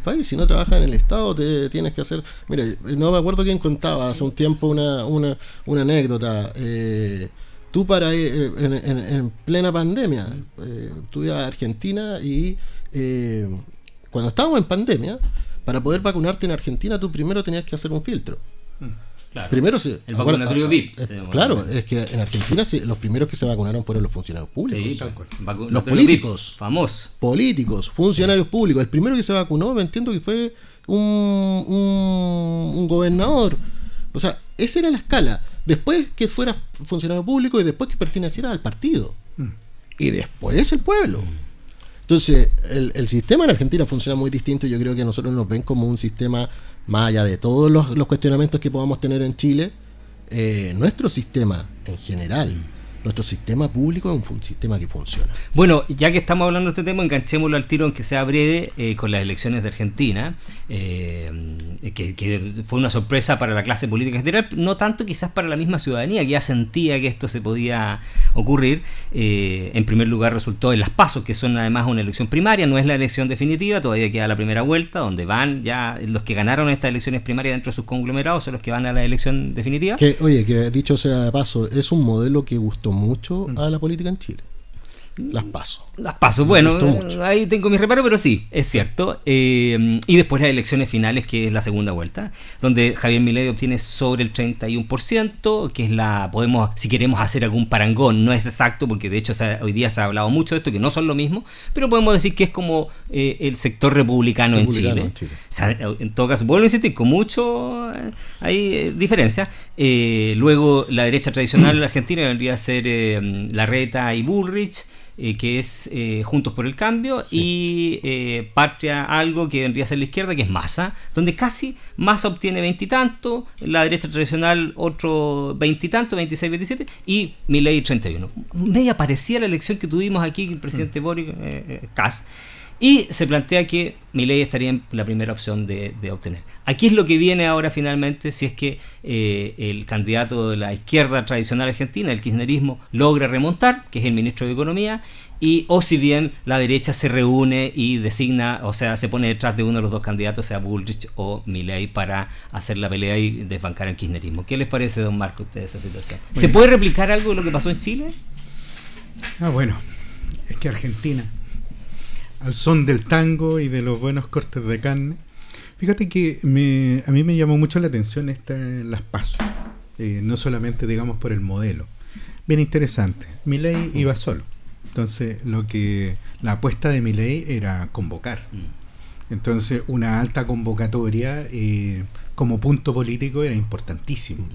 país. Si no trabajas en el Estado te tienes que hacer... Mira, no me acuerdo quién contaba hace un tiempo una anécdota. Tú en plena pandemia, tú ibas a Argentina y cuando estábamos en pandemia, para poder vacunarte en Argentina tú primero tenías que hacer un filtro. Claro. Primero el vacunatorio VIP. Claro, es que en Argentina los primeros que se vacunaron fueron los funcionarios públicos. Sí, los políticos. VIP, famosos. Políticos, funcionarios públicos. El primero que se vacunó, me entiendo que fue un gobernador. O sea, esa era la escala. Después que fuera funcionario público y después que perteneciera al partido. Y después el pueblo. Entonces, el sistema en Argentina funciona muy distinto. Yo creo que nosotros nos ven como un sistema, más allá de todos los cuestionamientos que podamos tener en Chile, nuestro sistema en general, nuestro sistema público es un sistema que funciona. Bueno, ya que estamos hablando de este tema, enganchémoslo al tiro, aunque sea breve, con las elecciones de Argentina, que fue una sorpresa para la clase política en general, no tanto quizás para la misma ciudadanía, que ya sentía que esto se podía ocurrir. En primer lugar resultó en las PASO, que son además una elección primaria, no es la elección definitiva, todavía queda la primera vuelta, donde van ya los que ganaron estas elecciones primarias dentro de sus conglomerados, son los que van a la elección definitiva. Que dicho sea de paso, es un modelo que gustó mucho a la política en Chile. Las PASO, bueno, ahí tengo mi reparo, pero sí, es cierto. Y después las elecciones finales, que es la segunda vuelta, donde Javier Milei obtiene sobre el 31%, que es podemos, si queremos hacer algún parangón, no es exacto, porque de hecho hoy día se ha hablado mucho de esto, que no son lo mismo, pero podemos decir que es como el sector republicano en Chile. O sea, en todo caso, vuelvo a insistir, con mucho hay diferencias. Luego la derecha tradicional en Argentina vendría a ser Larreta y Bullrich, que es Juntos por el Cambio, y Patria Algo, que vendría a ser la izquierda, que es Massa, donde casi Massa obtiene 20 y tanto, la derecha tradicional otro 20 y tanto, 26, 27, y Milei 31. Media parecía la elección que tuvimos aquí, el presidente Boric, Kast. Y se plantea que Milei estaría en la primera opción de obtener. Aquí es lo que viene ahora finalmente, si es que el candidato de la izquierda tradicional argentina, el kirchnerismo, logra remontar, que es el ministro de Economía, o si bien la derecha se reúne y designa, o sea, se pone detrás de uno de los dos candidatos, sea Bullrich o Milei, para hacer la pelea y desbancar el kirchnerismo. ¿Qué les parece, don Marco, a ustedes esa situación? Bueno, ¿se puede replicar algo de lo que pasó en Chile? Bueno, es que Argentina, al son del tango y de los buenos cortes de carne. Fíjate que a mí me llamó mucho la atención las PASO, no solamente, digamos, por el modelo. Bien interesante. Milei iba solo. Entonces, la apuesta de Milei era convocar. Entonces, una alta convocatoria como punto político era importantísimo.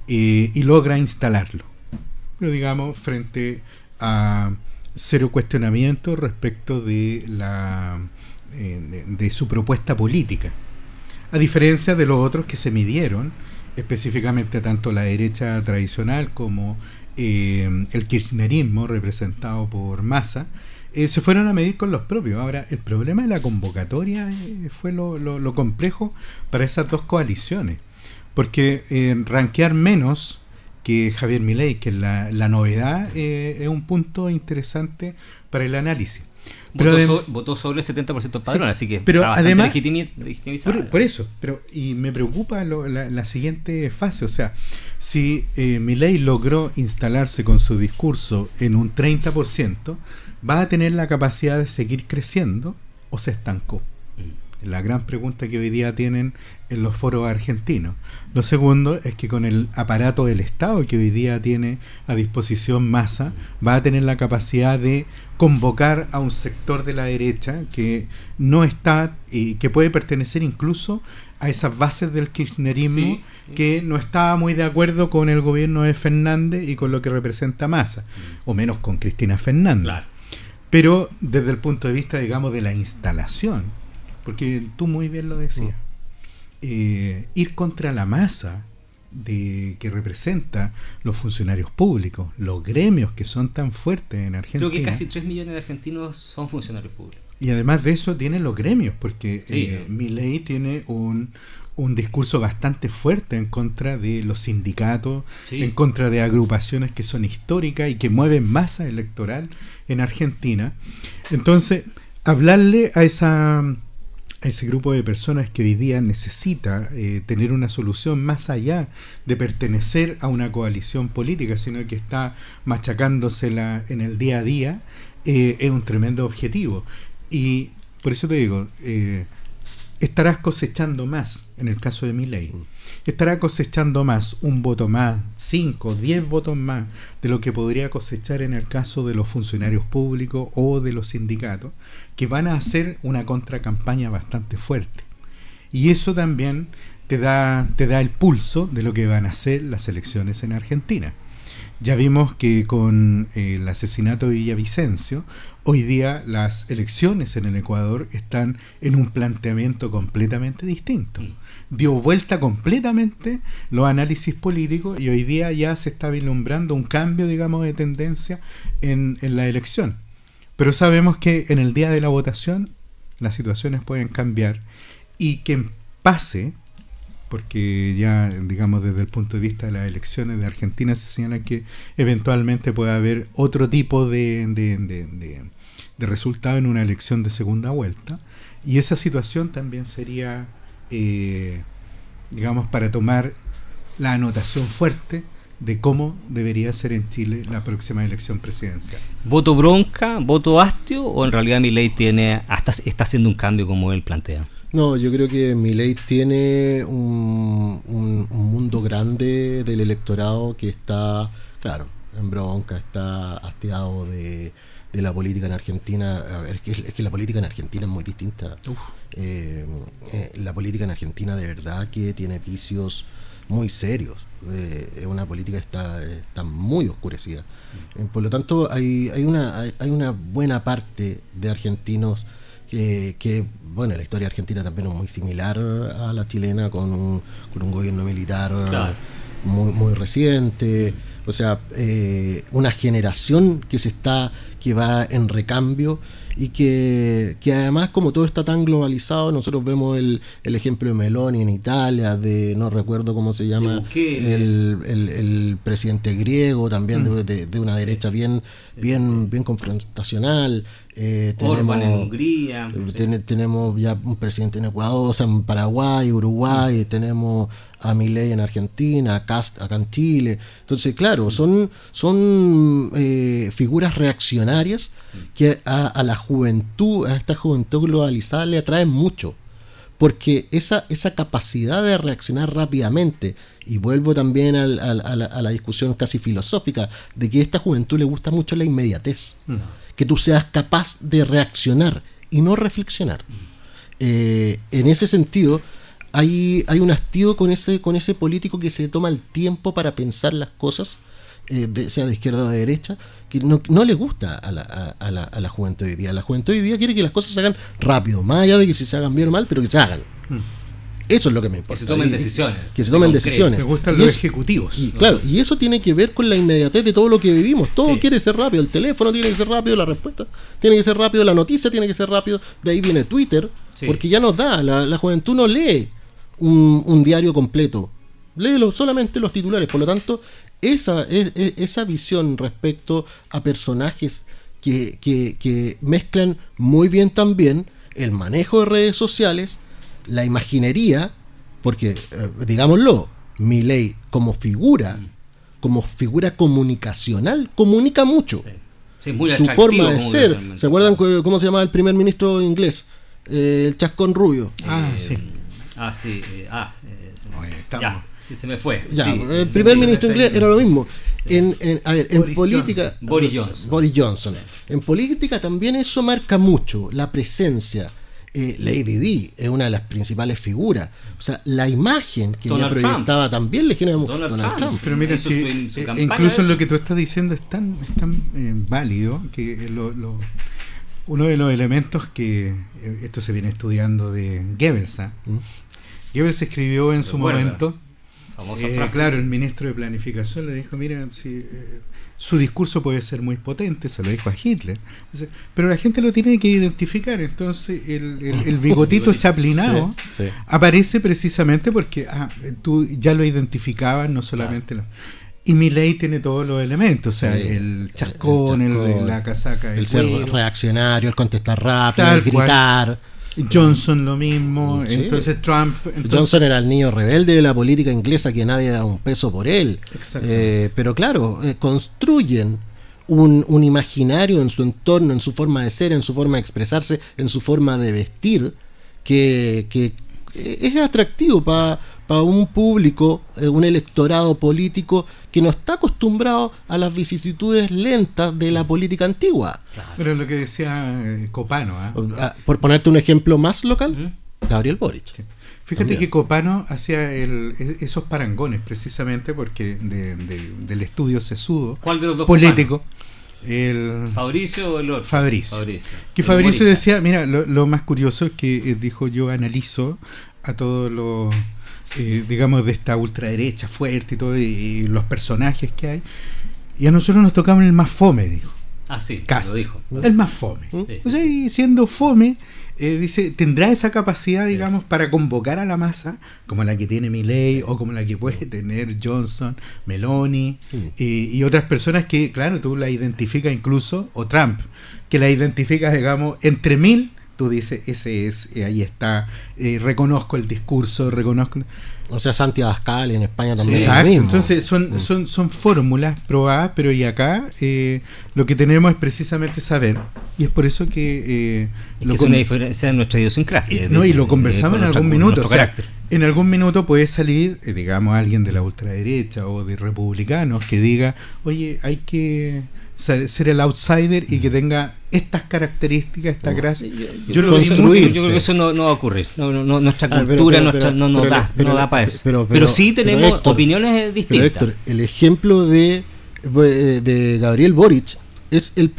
Y logra instalarlo. Pero, digamos, frente a cero cuestionamiento respecto de su propuesta política, a diferencia de los otros que se midieron, específicamente tanto la derecha tradicional como el kirchnerismo representado por Massa, se fueron a medir con los propios. Ahora, el problema de la convocatoria fue lo complejo para esas dos coaliciones, porque rankear menos que Javier Milei, que la novedad, es un punto interesante para el análisis. Votó sobre el 70% del padrón, sí, así que pero está además legitimizado. Por eso, y me preocupa la siguiente fase. O sea, si Milei logró instalarse con su discurso en un 30%, ¿va a tener la capacidad de seguir creciendo o se estancó? La gran pregunta que hoy día tienen en los foros argentinos. Lo segundo es que con el aparato del Estado que hoy día tiene a disposición Massa, va a tener la capacidad de convocar a un sector de la derecha que no está y que puede pertenecer incluso a esas bases del kirchnerismo, que no estaba muy de acuerdo con el gobierno de Fernández y con lo que representa Massa, o menos con Cristina Fernández. Claro. Pero desde el punto de vista, digamos, de la instalación, porque tú muy bien lo decías, ir contra la masa que representa los funcionarios públicos, los gremios que son tan fuertes en Argentina. Creo que casi 3 millones de argentinos son funcionarios públicos. Y además de eso tienen los gremios, porque Milei tiene un discurso bastante fuerte en contra de los sindicatos, en contra de agrupaciones que son históricas y que mueven masa electoral en Argentina. Entonces, hablarle a ese grupo de personas que hoy día necesita tener una solución más allá de pertenecer a una coalición política, sino que está machacándosela en el día a día, es un tremendo objetivo. Y por eso te digo, estarás cosechando más, en el caso de Milei, estará cosechando más, un voto más, 5, 10 votos más de lo que podría cosechar en el caso de los funcionarios públicos o de los sindicatos, que van a hacer una contracampaña bastante fuerte. Y eso también te da el pulso de lo que van a ser las elecciones en Argentina. Ya vimos que con el asesinato de Villavicencio, hoy día las elecciones en el Ecuador están en un planteamiento completamente distinto. Dio vuelta completamente los análisis políticos y hoy día ya se está vislumbrando un cambio, digamos, de tendencia en la elección. Pero sabemos que en el día de la votación las situaciones pueden cambiar y que pase, porque ya, digamos, desde el punto de vista de las elecciones de Argentina se señala que eventualmente puede haber otro tipo de resultado en una elección de segunda vuelta, y esa situación también sería, digamos, para tomar la anotación fuerte de cómo debería ser en Chile la próxima elección presidencial. ¿Voto bronca, voto hastio, o en realidad Milei está haciendo un cambio como él plantea? No, yo creo que Milei tiene un mundo grande del electorado que está, claro, en bronca, está hastiado de la política en Argentina. A ver, es que la política en Argentina es muy distinta. La política en Argentina de verdad que tiene vicios muy serios. Es una política que está muy oscurecida. Por lo tanto, hay una buena parte de argentinos que bueno, la historia argentina también es muy similar a la chilena, con un gobierno militar, claro, muy reciente. O sea, una generación que va en recambio, y que además, como todo está tan globalizado, nosotros vemos el ejemplo de Meloni en Italia, de no recuerdo cómo se llama, el presidente griego, también de una derecha bien confrontacional. Orban en Hungría. Tenemos ya un presidente en Ecuador, o sea, en Paraguay, Uruguay, tenemos a Milei en Argentina, a Kast acá en Chile. Entonces, claro, son figuras reaccionarias que a la juventud, a esta juventud globalizada, le atraen mucho, porque esa capacidad de reaccionar rápidamente, y vuelvo también a la discusión casi filosófica, de que a esta juventud le gusta mucho la inmediatez, que tú seas capaz de reaccionar y no reflexionar. En ese sentido, hay un hastío con ese político que se toma el tiempo para pensar las cosas, sea de izquierda o de derecha, que no le gusta a la juventud hoy día. La juventud hoy día quiere que las cosas se hagan rápido, más allá de que si se hagan bien o mal, pero que se hagan. Eso es lo que me importa. Que se tomen decisiones. Que se tomen decisiones. Me gustan los ejecutivos. Y, claro, y eso tiene que ver con la inmediatez de todo lo que vivimos. Todo quiere ser rápido. El teléfono tiene que ser rápido, la respuesta tiene que ser rápido, la noticia tiene que ser rápido. De ahí viene Twitter, porque ya nos da. La juventud no lee un diario completo. Lee solamente los titulares. Por lo tanto, esa visión respecto a personajes que mezclan muy bien también el manejo de redes sociales, la imaginería, porque digámoslo, Milei como figura comunicacional comunica mucho. Muy su forma de ser. ¿Se acuerdan cómo se llamaba el primer ministro inglés? El chascón rubio. Se me fue. El primer ministro inglés era lo mismo. En política, Boris Johnson. En política también eso marca mucho la presencia. Lady Di es una de las principales figuras. O sea, la imagen que ella proyectaba también le genera Donald Trump. Pero mira, incluso en lo que tú estás diciendo es tan válido que uno de los elementos que esto se viene estudiando de Goebbels. Goebbels escribió en su momento, claro, el ministro de Planificación le dijo, mira, su discurso puede ser muy potente, se lo dijo a Hitler, pero la gente lo tiene que identificar. Entonces el bigotito chaplinado aparece precisamente porque tú ya lo identificabas, no solamente y Milei tiene todos los elementos, o sea, el chascón, la casaca, el ser reaccionario, el contestar rápido, el gritar. Johnson lo mismo, entonces Trump... Johnson era el niño rebelde de la política inglesa, que nadie da un peso por él. Pero claro, construyen un imaginario en su entorno, en su forma de ser, en su forma de expresarse, en su forma de vestir, que es atractivo para un público, un electorado político que no está acostumbrado a las vicisitudes lentas de la política antigua. Pero lo que decía Copano, por ponerte un ejemplo más local, Gabriel Boric. Sí. Fíjate también que Copano hacía esos parangones precisamente porque del estudio sesudo. ¿Cuál de los dos político? ¿Fabricio o el otro? Fabricio. Que Fabricio decía, mira, lo más curioso es que dijo, yo analizo a todos los digamos de esta ultraderecha fuerte y todo, y los personajes que hay, y a nosotros nos tocaba el más fome, dijo. Ah, sí, Cast, lo dijo. El más fome. Sí, o sea, y siendo fome, dice, tendrá esa capacidad, digamos, para convocar a la masa, como la que tiene Milei o como la que puede tener Johnson, Meloni y otras personas que, claro, tú la identificas incluso, o Trump, que la identificas, digamos, entre 1000. Tú dices, ese es, ahí está, reconozco el discurso, reconozco... O sea, Santi Abascal en España también. Exacto, es lo mismo. Entonces son fórmulas probadas, pero y acá lo que tenemos es precisamente saber, y es por eso que... es una diferencia en nuestra idiosincrasia. Y lo conversamos en algún minuto. O sea, en algún minuto puede salir, digamos, alguien de la ultraderecha o de republicanos que diga, oye, hay que ser el outsider y que tenga estas características, esta gracia. Yo creo que eso no va a ocurrir. Nuestra cultura no nos da para eso. Pero sí tenemos Héctor, opiniones distintas. Pero Héctor, el ejemplo de Gabriel Boric es el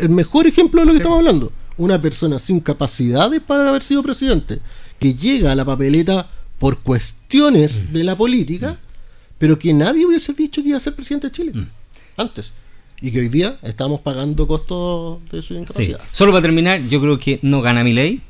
mejor ejemplo de lo que estamos hablando. Una persona sin capacidades para haber sido presidente, que llega a la papeleta por cuestiones de la política, pero que nadie hubiese dicho que iba a ser presidente de Chile antes. Y que hoy día estamos pagando costos de su incapacidad. Sí. Solo para terminar, yo creo que no gana Milei.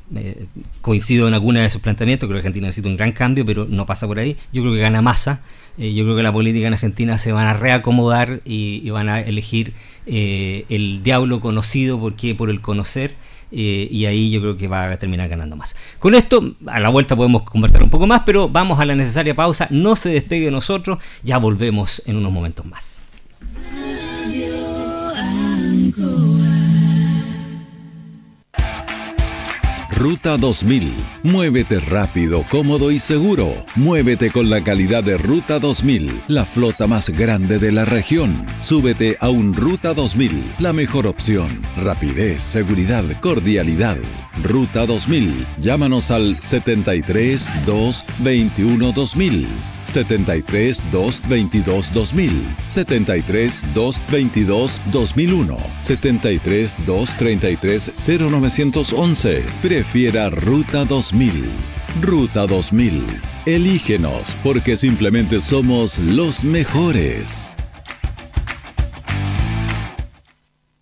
Coincido en alguna de sus planteamientos. Creo que Argentina necesita un gran cambio, pero no pasa por ahí. Yo creo que gana Massa. Yo creo que la política en Argentina se van a reacomodar y van a elegir el diablo conocido por el conocer. Y ahí yo creo que va a terminar ganando más. Con esto, a la vuelta podemos conversar un poco más, pero vamos a la necesaria pausa. No se despegue de nosotros. Ya volvemos en unos momentos más. Ruta 2000. Muévete rápido, cómodo y seguro. Muévete con la calidad de Ruta 2000, la flota más grande de la región. Súbete a un Ruta 2000, la mejor opción. Rapidez, seguridad, cordialidad. Ruta 2000. Llámanos al 73 221 2000. 73 222 2000, 73 222 2001, 73 233 0911. Prefiera Ruta 2000. Ruta 2000. Elígenos porque simplemente somos los mejores.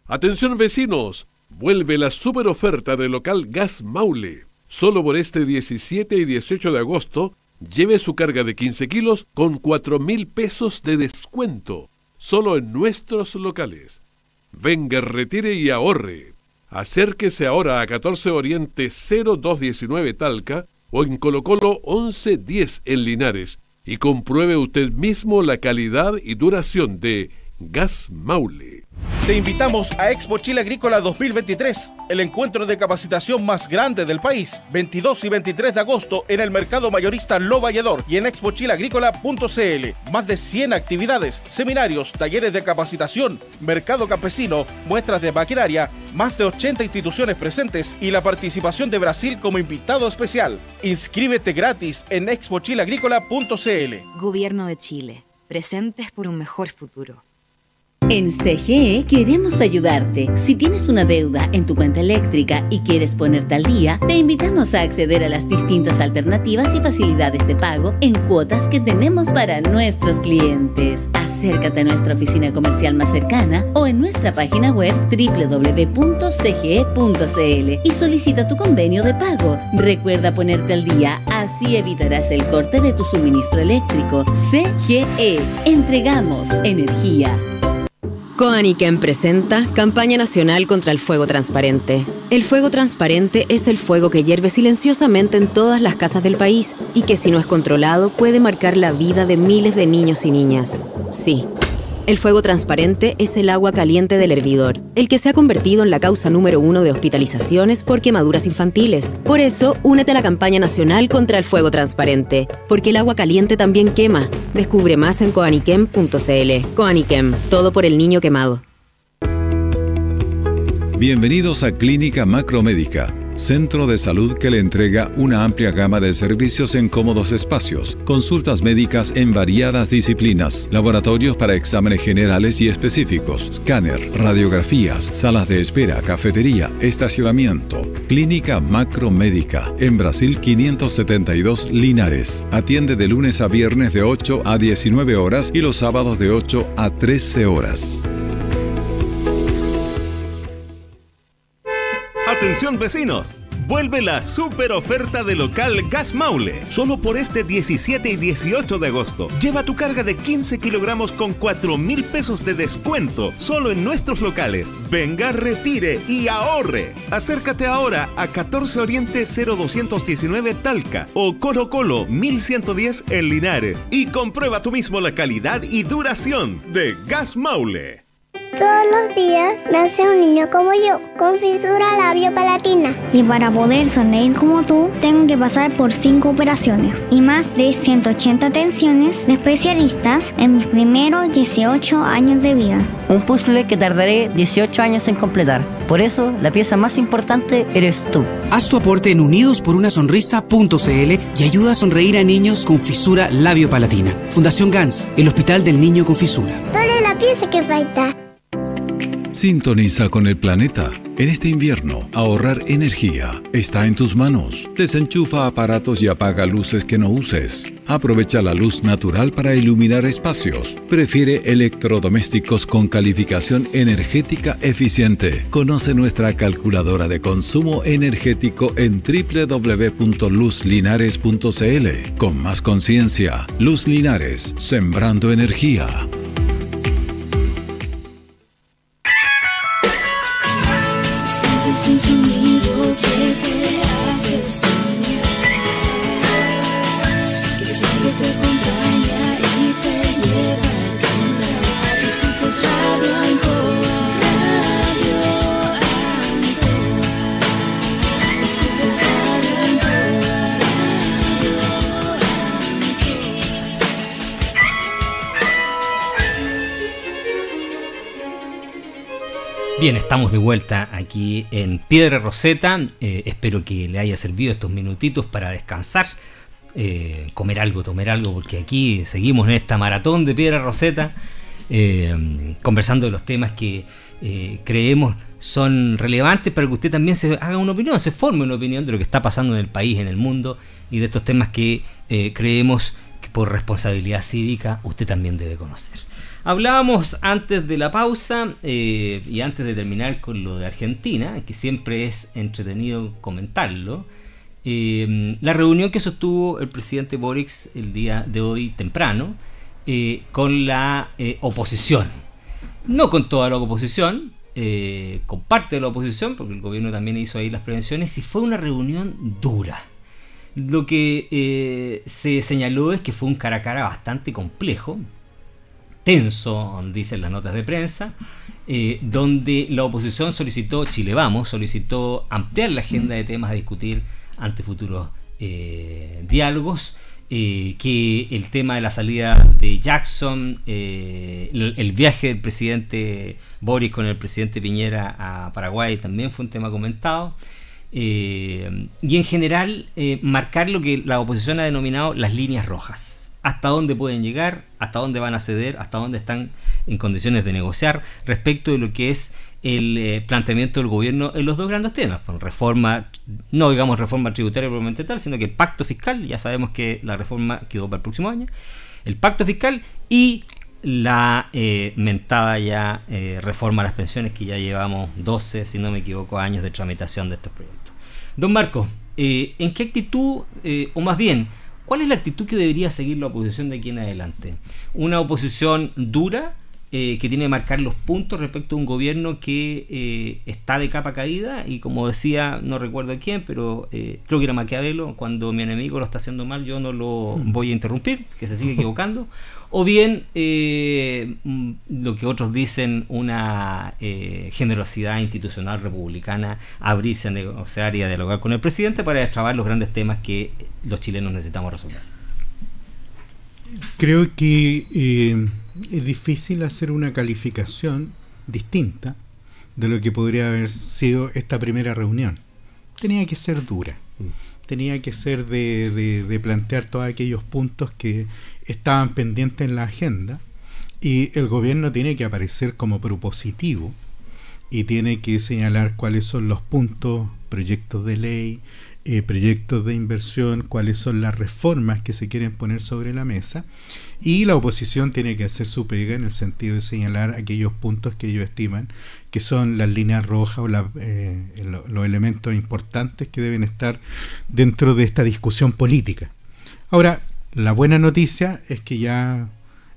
Atención vecinos, vuelve la super oferta del local Gas Maule. Solo por este 17 y 18 de agosto, lleve su carga de 15 kilos con 4.000 pesos de descuento, solo en nuestros locales. Venga, retire y ahorre. Acérquese ahora a 14 Oriente 0219 Talca o en Colo Colo 1110 en Linares y compruebe usted mismo la calidad y duración de Gas Maule. Te invitamos a Expo Chile Agrícola 2023, el encuentro de capacitación más grande del país, 22 y 23 de agosto en el Mercado Mayorista Lo Valledor y en expochileagrícola.cl. Más de 100 actividades, seminarios, talleres de capacitación, mercado campesino, muestras de maquinaria, más de 80 instituciones presentes y la participación de Brasil como invitado especial. Inscríbete gratis en expochileagrícola.cl. Gobierno de Chile, presentes por un mejor futuro. En CGE queremos ayudarte. Si tienes una deuda en tu cuenta eléctrica y quieres ponerte al día, te invitamos a acceder a las distintas alternativas y facilidades de pago en cuotas que tenemos para nuestros clientes. Acércate a nuestra oficina comercial más cercana o en nuestra página web www.cge.cl y solicita tu convenio de pago. Recuerda ponerte al día, así evitarás el corte de tu suministro eléctrico. CGE, entregamos energía. Coaniquem presenta Campaña Nacional contra el Fuego Transparente. El fuego transparente es el fuego que hierve silenciosamente en todas las casas del país y que si no es controlado puede marcar la vida de miles de niños y niñas. Sí, El fuego transparente es el agua caliente del hervidor, el que se ha convertido en la causa número 1 de hospitalizaciones por quemaduras infantiles. Por eso, únete a la campaña nacional contra el fuego transparente, porque el agua caliente también quema. Descubre más en coaniquem.cl. Coaniquem, todo por el niño quemado. Bienvenidos a Clínica Macromédica, centro de salud que le entrega una amplia gama de servicios en cómodos espacios, consultas médicas en variadas disciplinas, laboratorios para exámenes generales y específicos, escáner, radiografías, salas de espera, cafetería, estacionamiento. Clínica Macromédica, en Brasil 572 Linares. Atiende de lunes a viernes de 8 a 19 horas y los sábados de 8 a 13 horas. Atención vecinos, vuelve la super oferta de local Gas Maule. Solo por este 17 y 18 de agosto. Lleva tu carga de 15 kilogramos con 4.000 pesos de descuento. Solo en nuestros locales. Venga, retire y ahorre. Acércate ahora a 14 Oriente 0219 Talca o Colo Colo 1110 en Linares. Y comprueba tú mismo la calidad y duración de Gas Maule. Todos los días nace un niño como yo, con fisura labiopalatina. Y para poder sonreír como tú, tengo que pasar por 5 operaciones y más de 180 atenciones de especialistas en mis primeros 18 años de vida. Un puzzle que tardaré 18 años en completar. Por eso, la pieza más importante eres tú. Haz tu aporte en unidosporunasonrisa.cl y ayuda a sonreír a niños con fisura labiopalatina. Fundación GANS, el Hospital del Niño con Fisura. Dale la pieza que falta. Sintoniza con el planeta. En este invierno, ahorrar energía está en tus manos. Desenchufa aparatos y apaga luces que no uses. Aprovecha la luz natural para iluminar espacios. Prefiere electrodomésticos con calificación energética eficiente. Conoce nuestra calculadora de consumo energético en www.luzlinares.cl. Con más conciencia, Luz Linares, sembrando energía. Un sonido que te hace soñar, que siempre te acompaña y te lleva a cantar. Escuchas Radio Ancoa, Radio Ancoa. Escuchas Radio Ancoa, Bien, estamos de vuelta aquí en Piedra Roseta. Espero que le haya servido estos minutitos para descansar, comer algo, porque aquí seguimos en esta maratón de Piedra Roseta, conversando de los temas que creemos son relevantes para que usted también se haga una opinión, se forme una opinión de lo que está pasando en el país, en el mundo, y de estos temas que creemos que por responsabilidad cívica usted también debe conocer. Hablábamos antes de la pausa y antes de terminar con lo de Argentina, que siempre es entretenido comentarlo, la reunión que sostuvo el presidente Boric el día de hoy temprano con la oposición. No con toda la oposición, con parte de la oposición, porque el gobierno también hizo ahí las prevenciones, y fue una reunión dura. Lo que se señaló es que fue un cara a cara bastante complejo, tenso, dicen las notas de prensa, donde la oposición solicitó, Chile Vamos, solicitó ampliar la agenda de temas a discutir ante futuros diálogos, que el tema de la salida de Jackson, el viaje del presidente Boric con el presidente Piñera a Paraguay también fue un tema comentado, y en general marcar lo que la oposición ha denominado las líneas rojas. Hasta dónde pueden llegar, hasta dónde van a ceder, hasta dónde están en condiciones de negociar respecto de lo que es el planteamiento del gobierno en los dos grandes temas, con reforma, no digamos reforma tributaria probablemente tal, sino que el pacto fiscal, ya sabemos que la reforma quedó para el próximo año, el pacto fiscal y la mentada ya reforma a las pensiones, que ya llevamos 12, si no me equivoco, años de tramitación de estos proyectos. Don Marco, ¿en qué actitud, o más bien, ¿cuál es la actitud que debería seguir la oposición de aquí en adelante? ¿Una oposición dura que tiene que marcar los puntos respecto a un gobierno que está de capa caída, y como decía, no recuerdo quién, pero creo que era Maquiavelo: cuando mi enemigo lo está haciendo mal, yo no lo voy a interrumpir, que se sigue equivocando. O bien lo que otros dicen, una generosidad institucional republicana, abrirse a negociar y a dialogar con el presidente para destrabar los grandes temas que los chilenos necesitamos resolver. Creo que es difícil hacer una calificación distinta de lo que podría haber sido esta primera reunión. Tenía que ser dura, tenía que ser de plantear todos aquellos puntos que estaban pendientes en la agenda, y el gobierno tiene que aparecer como propositivo y tiene que señalar cuáles son los puntos, proyectos de ley, proyectos de inversión, cuáles son las reformas que se quieren poner sobre la mesa, y la oposición tiene que hacer su pega en el sentido de señalar aquellos puntos que ellos estiman que son las líneas rojas o los elementos importantes que deben estar dentro de esta discusión política. Ahora, la buena noticia es que ya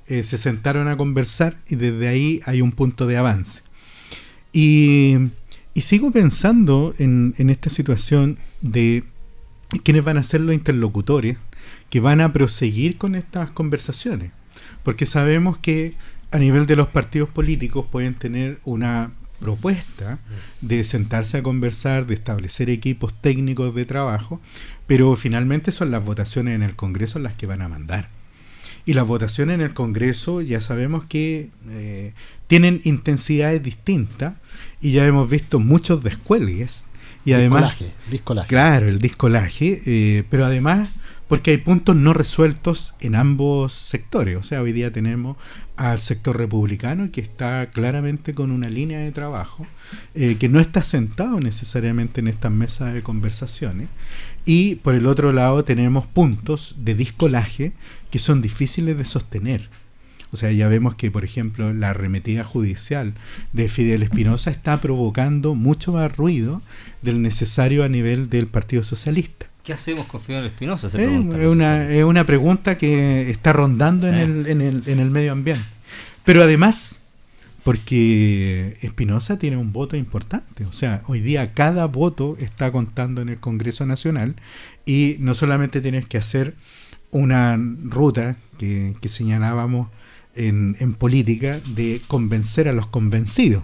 se sentaron a conversar y desde ahí hay un punto de avance. Y sigo pensando en esta situación de quiénes van a ser los interlocutores que van a proseguir con estas conversaciones, porque sabemos que a nivel de los partidos políticos pueden tener una propuesta de sentarse a conversar, de establecer equipos técnicos de trabajo, pero finalmente son las votaciones en el Congreso las que van a mandar. Y las votaciones en el Congreso ya sabemos que tienen intensidades distintas, y ya hemos visto muchos descuelgues. Y además, discolaje. Claro, el discolaje, pero además porque hay puntos no resueltos en ambos sectores. O sea, hoy día tenemos al sector republicano que está claramente con una línea de trabajo, que no está sentado necesariamente en estas mesas de conversaciones, y por el otro lado tenemos puntos de discolaje que son difíciles de sostener. O sea, ya vemos que, por ejemplo, la arremetida judicial de Fidel Espinosa está provocando mucho más ruido del necesario a nivel del Partido Socialista. ¿Qué hacemos con Fidel Espinosa? Es una pregunta que está rondando en el medio ambiente. Pero además, porque Espinosa tiene un voto importante. O sea, hoy día cada voto está contando en el Congreso Nacional, y no solamente tienes que hacer una ruta que señalábamos en política de convencer a los convencidos.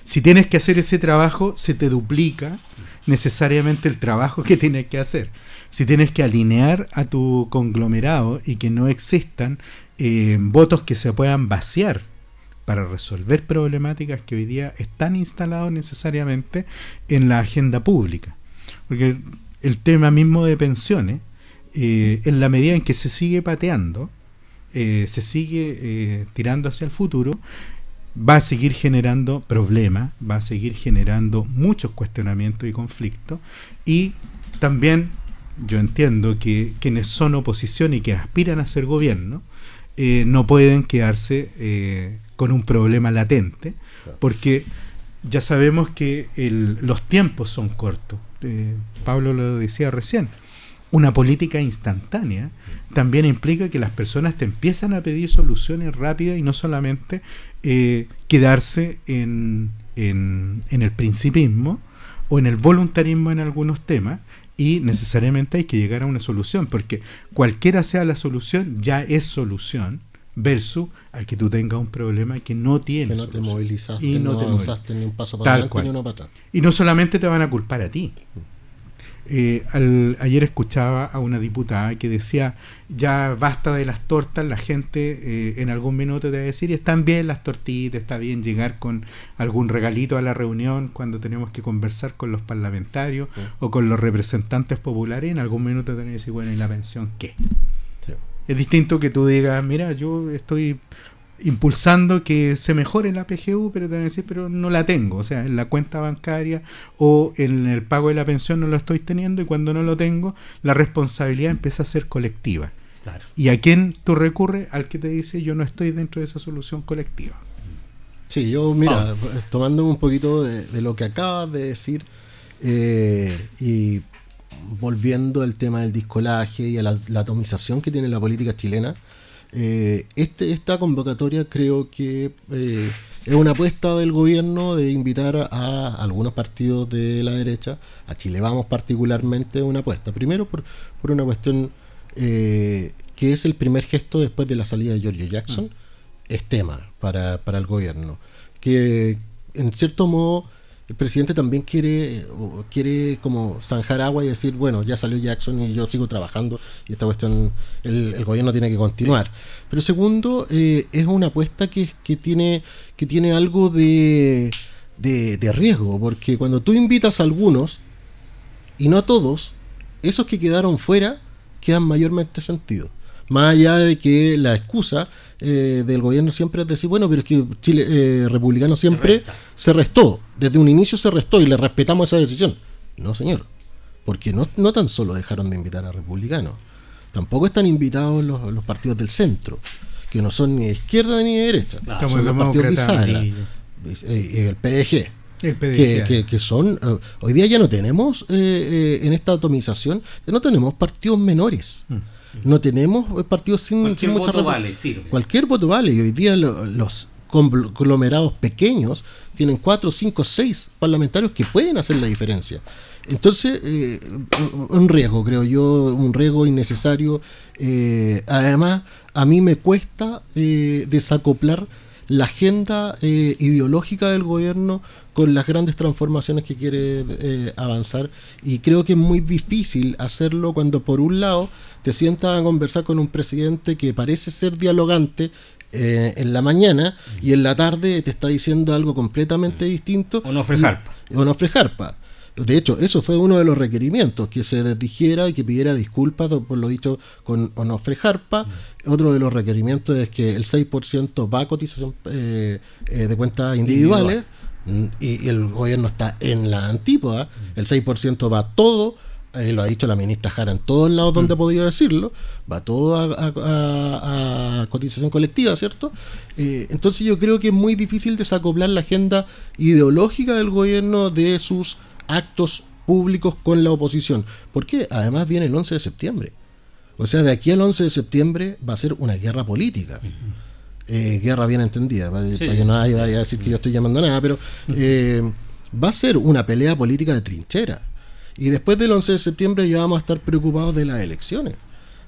Si tienes que hacer ese trabajo, se te duplica necesariamente el trabajo que tienes que hacer. Si tienes que alinear a tu conglomerado y que no existan votos que se puedan vaciar para resolver problemáticas que hoy día están instalados necesariamente en la agenda pública. Porque el tema mismo de pensiones, en la medida en que se sigue pateando, se sigue tirando hacia el futuro, va a seguir generando problemas, va a seguir generando muchos cuestionamientos y conflictos. Y también yo entiendo que quienes son oposición y que aspiran a ser gobierno no pueden quedarse con un problema latente, porque ya sabemos que los tiempos son cortos. Pablo lo decía recién. Una política instantánea también implica que las personas te empiezan a pedir soluciones rápidas y no solamente quedarse en el principismo o en el voluntarismo en algunos temas, y necesariamente hay que llegar a una solución, porque cualquiera sea la solución ya es solución, versus a que tú tengas un problema que no tienes, que no te movilizaste, y no avanzaste ni un paso para adelante ni uno para atrás. Y no solamente te van a culpar a ti. Ayer escuchaba a una diputada que decía: ya basta de las tortas, la gente en algún minuto te va a decir, están bien las tortitas, está bien llegar con algún regalito a la reunión cuando tenemos que conversar con los parlamentarios o con los representantes populares, en algún minuto te van a decir, bueno, ¿y la pensión qué? Sí. Es distinto que tú digas, mira, yo estoy impulsando que se mejore la PGU, pero te van a decir, pero no la tengo, o sea, en la cuenta bancaria o en el pago de la pensión no lo estoy teniendo, y cuando no lo tengo, la responsabilidad empieza a ser colectiva. Claro. ¿Y a quién tú recurres? Al que te dice, yo no estoy dentro de esa solución colectiva. Sí, yo, mira, tomando un poquito de lo que acabas de decir, y volviendo al tema del discolaje y a la atomización que tiene la política chilena, esta convocatoria creo que es una apuesta del gobierno de invitar a algunos partidos de la derecha, a Chile Vamos particularmente, una apuesta. Primero por una cuestión que es el primer gesto después de la salida de Giorgio Jackson, es tema para el gobierno. Que en cierto modo el presidente también quiere como zanjar agua y decir, bueno, ya salió Jackson y yo sigo trabajando y esta cuestión el gobierno tiene que continuar. Sí. Pero segundo, es una apuesta que tiene algo de riesgo, porque cuando tú invitas a algunos y no a todos, esos que quedaron fuera quedan mayormente sentidos. Más allá de que la excusa del gobierno siempre es decir, bueno, pero es que Chile republicano siempre se restó, desde un inicio se restó y le respetamos esa decisión. No, señor, porque no tan solo dejaron de invitar a republicanos, tampoco están invitados los partidos del centro, que no son ni de izquierda ni de derecha, claro, son los partidos bisagra, el PDG. Que son hoy día ya no tenemos en esta atomización, no tenemos partidos menores. No tenemos partidos sin mucha voto vale, sirve. Cualquier voto vale, y hoy día los conglomerados pequeños tienen 4, 5, 6 parlamentarios que pueden hacer la diferencia. Entonces, un riesgo, creo yo, un riesgo innecesario. Además, a mí me cuesta desacoplar la agenda ideológica del gobierno con las grandes transformaciones que quiere avanzar, y creo que es muy difícil hacerlo cuando por un lado te sientas a conversar con un presidente que parece ser dialogante en la mañana y en la tarde te está diciendo algo completamente distinto. Onofre Jarpa. De hecho, eso fue uno de los requerimientos, que se desdijera y que pidiera disculpas por lo dicho con Onofre Jarpa. Otro de los requerimientos es que el 6% va a cotización de cuentas individuales, y el gobierno está en la antípoda. El 6% va todo, lo ha dicho la ministra Jara en todos lados donde ha podido decirlo, va todo a cotización colectiva, ¿cierto? Entonces yo creo que es muy difícil desacoplar la agenda ideológica del gobierno de sus actos públicos con la oposición, porque además viene el 11 de septiembre. O sea, de aquí al 11 de septiembre va a ser una guerra política. Guerra bien entendida, para que nadie vaya a decir que yo estoy llamando a nada, pero va a ser una pelea política de trinchera. Y después del 11 de septiembre ya vamos a estar preocupados de las elecciones,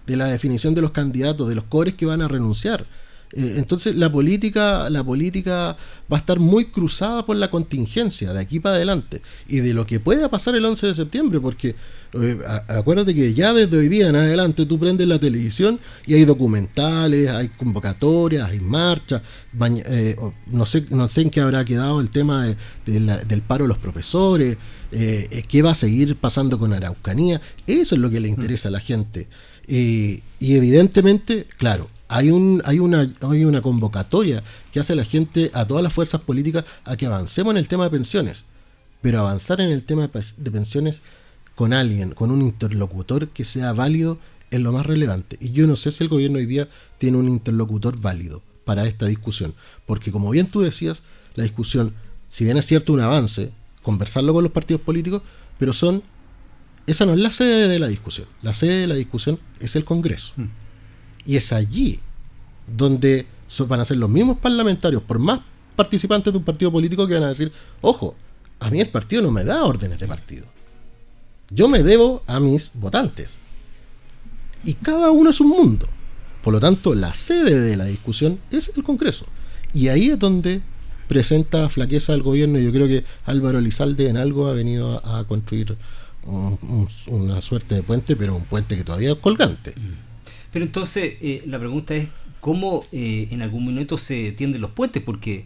de la definición de los candidatos, de los cores que van a renunciar. Entonces la política va a estar muy cruzada por la contingencia de aquí para adelante y de lo que pueda pasar el 11 de septiembre, porque acuérdate que ya desde hoy día en adelante tú prendes la televisión y hay documentales, hay convocatorias, hay marchas, no sé en qué habrá quedado el tema del paro de los profesores, qué va a seguir pasando con Araucanía. Eso es lo que le interesa a la gente, y evidentemente, claro, hay una convocatoria que hace a la gente, a todas las fuerzas políticas, a que avancemos en el tema de pensiones, pero avanzar en el tema de pensiones con alguien, con un interlocutor que sea válido, es lo más relevante. Y yo no sé si el gobierno hoy día tiene un interlocutor válido para esta discusión, porque como bien tú decías, la discusión, si bien es cierto un avance, conversarlo con los partidos políticos, pero esa no es la sede de la discusión. La sede de la discusión es el Congreso. Y es allí donde van a ser los mismos parlamentarios, por más participantes de un partido político, que van a decir, ojo, a mí el partido no me da órdenes de partido. Yo me debo a mis votantes. Y cada uno es un mundo. Por lo tanto, la sede de la discusión es el Congreso. Y ahí es donde presenta flaqueza al gobierno, y yo creo que Álvaro Elizalde en algo ha venido a construir una suerte de puente, pero un puente que todavía es colgante. Pero entonces la pregunta es cómo en algún momento se tienden los puentes, porque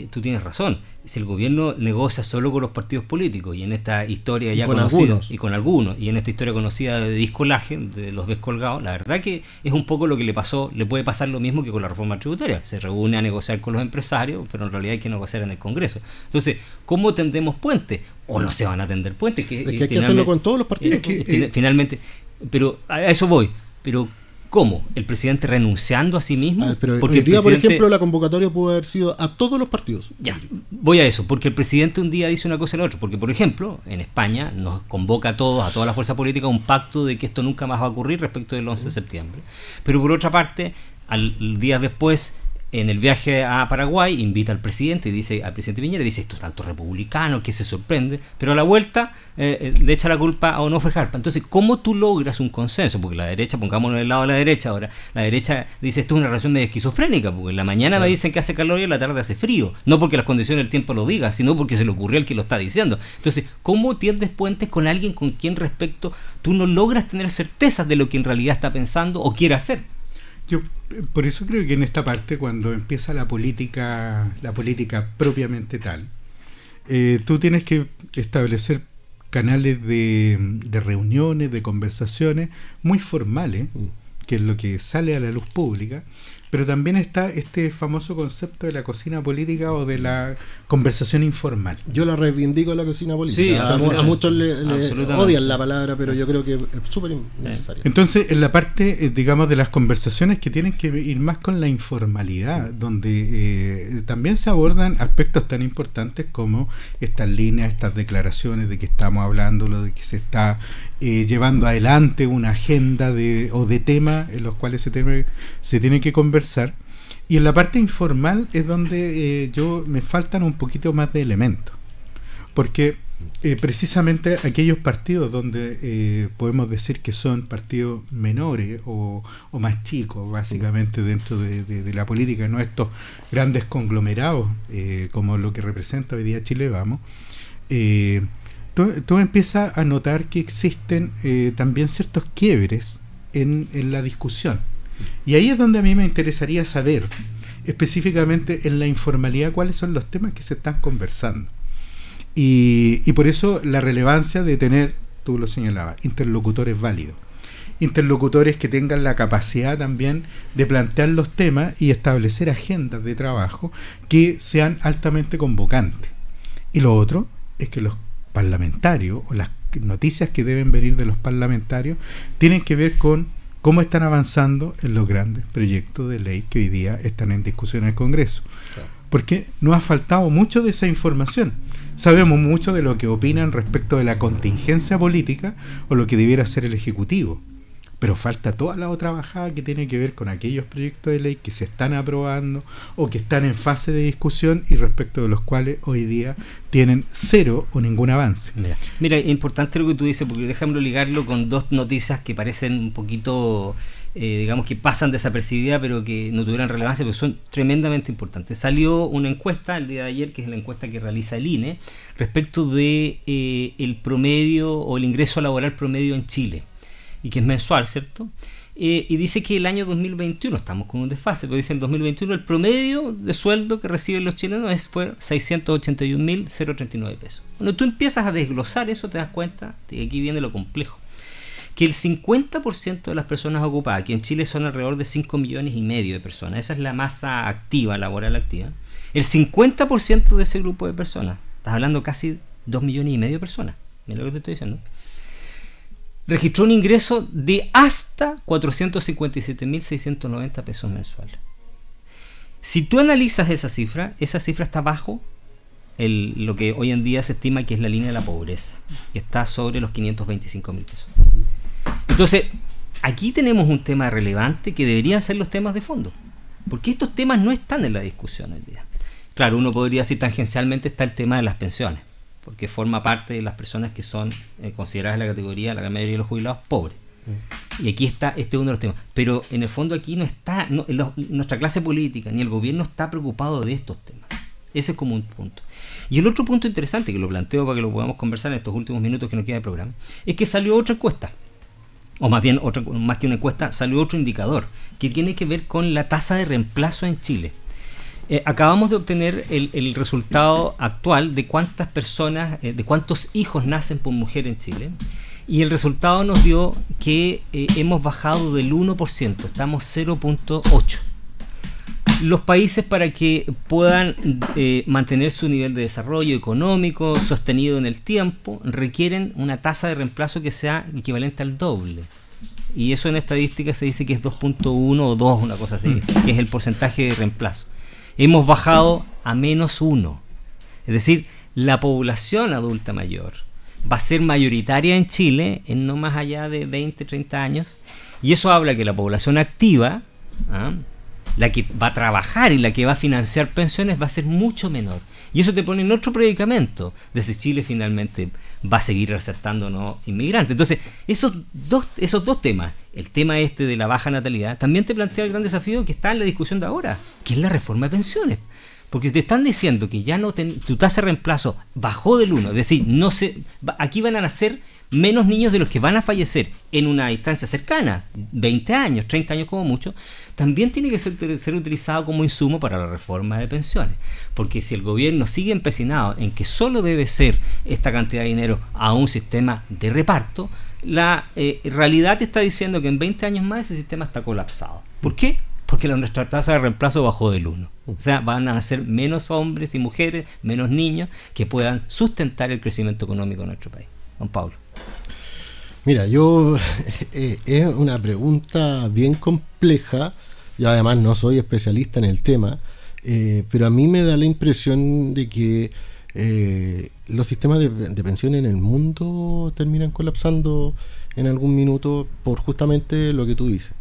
tú tienes razón, si el gobierno negocia solo con los partidos políticos y en esta historia ya conocida, y con algunos, y en esta historia conocida de discolaje, de los descolgados, la verdad que es un poco lo que le puede pasar lo mismo que con la reforma tributaria, se reúne a negociar con los empresarios, pero en realidad hay que negociar en el Congreso. Entonces, ¿cómo tendemos puentes? ¿O no se van a tender puentes? Es que hay que hacerlo con todos los partidos. Finalmente, pero a eso voy, pero ¿Cómo? ¿El presidente renunciando a sí mismo? Pero porque hoy día, por presidente... ejemplo, la convocatoria pudo haber sido a todos los partidos. Ya, voy a eso, porque el presidente un día dice una cosa y la otra. Porque, por ejemplo, en España nos convoca a todos, a toda la fuerza política, a un pacto de que esto nunca más va a ocurrir respecto del 11 de septiembre. Pero por otra parte, días después, en el viaje a Paraguay, invita al presidente y dice, al presidente Piñera, dice, esto es tanto republicano que se sorprende, pero a la vuelta le echa la culpa a Onofre Jarpa. Entonces, ¿cómo tú logras un consenso? Porque la derecha, pongámonos del lado de la derecha ahora, la derecha dice, esto es una relación medio esquizofrénica, porque en la mañana me dicen que hace calor y en la tarde hace frío, no porque las condiciones del tiempo lo digan, sino porque se le ocurrió al que lo está diciendo. Entonces, ¿cómo tiendes puentes con alguien con quien respecto tú no logras tener certezas de lo que en realidad está pensando o quiere hacer? Yo por eso creo que en esta parte, cuando empieza la política propiamente tal, tú tienes que establecer canales de reuniones, de conversaciones muy formales, que es lo que sale a la luz pública, pero también está este famoso concepto de la cocina política o de la conversación informal. Yo la reivindico la cocina política. Sí, a muchos le odian la palabra, pero yo creo que es súper necesaria. Entonces, en la parte, digamos, de las conversaciones que tienen que ir más con la informalidad, donde también se abordan aspectos tan importantes como estas líneas, estas declaraciones de que estamos hablando, de que se está llevando adelante una agenda o de temas en los cuales se tiene que conversar. Y en la parte informal es donde me faltan un poquito más de elementos, porque precisamente aquellos partidos donde podemos decir que son partidos menores o más chicos, básicamente dentro de la política, no estos grandes conglomerados como lo que representa hoy día Chile Vamos, tú empiezas a notar que existen también ciertos quiebres en la discusión. Y ahí es donde a mí me interesaría saber específicamente en la informalidad cuáles son los temas que se están conversando. Y por eso la relevancia de tener, tú lo señalabas, interlocutores válidos. Interlocutores que tengan la capacidad también de plantear los temas y establecer agendas de trabajo que sean altamente convocantes. Y lo otro es que los parlamentarios o las noticias que deben venir de los parlamentarios tienen que ver con cómo están avanzando en los grandes proyectos de ley que hoy día están en discusión en el Congreso. Porque nos ha faltado mucho de esa información. Sabemos mucho de lo que opinan respecto de la contingencia política o lo que debiera ser el Ejecutivo. Pero falta toda la otra bajada que tiene que ver con aquellos proyectos de ley que se están aprobando o que están en fase de discusión y respecto de los cuales hoy día tienen cero o ningún avance. Mira, es importante lo que tú dices, porque déjame ligarlo con dos noticias que parecen un poquito, digamos que pasan desapercibidas, pero que no tuvieran relevancia, pero son tremendamente importantes. Salió una encuesta el día de ayer, que es la encuesta que realiza el INE, respecto de el promedio o el ingreso laboral promedio en Chile, y que es mensual, ¿cierto? Y dice que el año 2021, estamos con un desfase, pero dice en 2021 el promedio de sueldo que reciben los chilenos fue 681.039 pesos. Cuando tú empiezas a desglosar eso, te das cuenta de que aquí viene lo complejo. Que el 50% de las personas ocupadas, que en Chile son alrededor de 5,5 millones de personas, esa es la masa activa, laboral activa, el 50% de ese grupo de personas, estás hablando casi 2,5 millones de personas, mira lo que te estoy diciendo, registró un ingreso de hasta 457.690 pesos mensuales. Si tú analizas esa cifra está bajo lo que hoy en día se estima que es la línea de la pobreza, que está sobre los 525.000 pesos. Entonces, aquí tenemos un tema relevante que deberían ser los temas de fondo, porque estos temas no están en la discusión hoy día. Claro, uno podría decir tangencialmente está el tema de las pensiones, porque forma parte de las personas que son consideradas en la categoría, la gran mayoría de los jubilados, pobres. Y aquí está, este es uno de los temas. Pero en el fondo aquí no está, nuestra clase política ni el gobierno está preocupado de estos temas. Ese es como un punto. Y el otro punto interesante, que lo planteo para que lo podamos conversar en estos últimos minutos que nos queda de programa, es que salió otra encuesta, o más bien, más que una encuesta, salió otro indicador, que tiene que ver con la tasa de reemplazo en Chile. Acabamos de obtener el resultado actual de cuántas personas, de cuántos hijos nacen por mujer en Chile, y el resultado nos dio que hemos bajado del 1%, estamos 0.8%. Los países, para que puedan mantener su nivel de desarrollo económico sostenido en el tiempo, requieren una tasa de reemplazo que sea equivalente al doble. y eso en estadística se dice que es 2.1 o 2, una cosa así, que es el porcentaje de reemplazo. Hemos bajado a -1. Es decir, la población adulta mayor va a ser mayoritaria en Chile en no más allá de 20, 30 años, y eso habla que la población activa, la que va a trabajar y la que va a financiar pensiones, va a ser mucho menor. Y eso te pone en otro predicamento de si Chile finalmente va a seguir aceptando o no inmigrantes. Entonces, esos dos temas, el tema de la baja natalidad, también te plantea el gran desafío que está en la discusión de ahora, que es la reforma de pensiones. Porque te están diciendo que ya tu tasa de reemplazo bajó del 1, es decir, aquí van a nacer menos niños de los que van a fallecer en una distancia cercana, 20 años, 30 años como mucho. También tiene que ser utilizado como insumo para la reforma de pensiones, porque si el gobierno sigue empecinado en que solo debe ser esta cantidad de dinero a un sistema de reparto, la realidad te está diciendo que en 20 años más ese sistema está colapsado. ¿Por qué? Porque nuestra tasa de reemplazo bajó del 1. O sea, van a nacer menos hombres y mujeres, menos niños que puedan sustentar el crecimiento económico de nuestro país. Don Pablo. Mira, es una pregunta bien compleja. Yo además no soy especialista en el tema, pero a mí me da la impresión de que los sistemas de pensión en el mundo terminan colapsando en algún minuto por justamente lo que tú dices.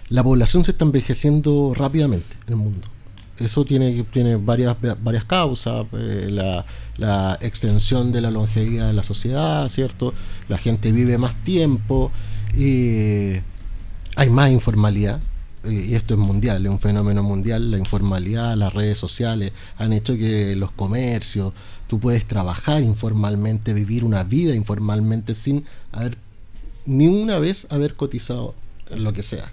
La población se está envejeciendo rápidamente en el mundo. Eso tiene varias causas, la extensión de la longevidad de la sociedad, ¿cierto? La gente vive más tiempo, hay más informalidad, y esto es mundial, es un fenómeno mundial. La informalidad, las redes sociales han hecho que los comercios, tú puedes trabajar informalmente, vivir una vida informalmente sin haber ni una vez haber cotizado en lo que sea.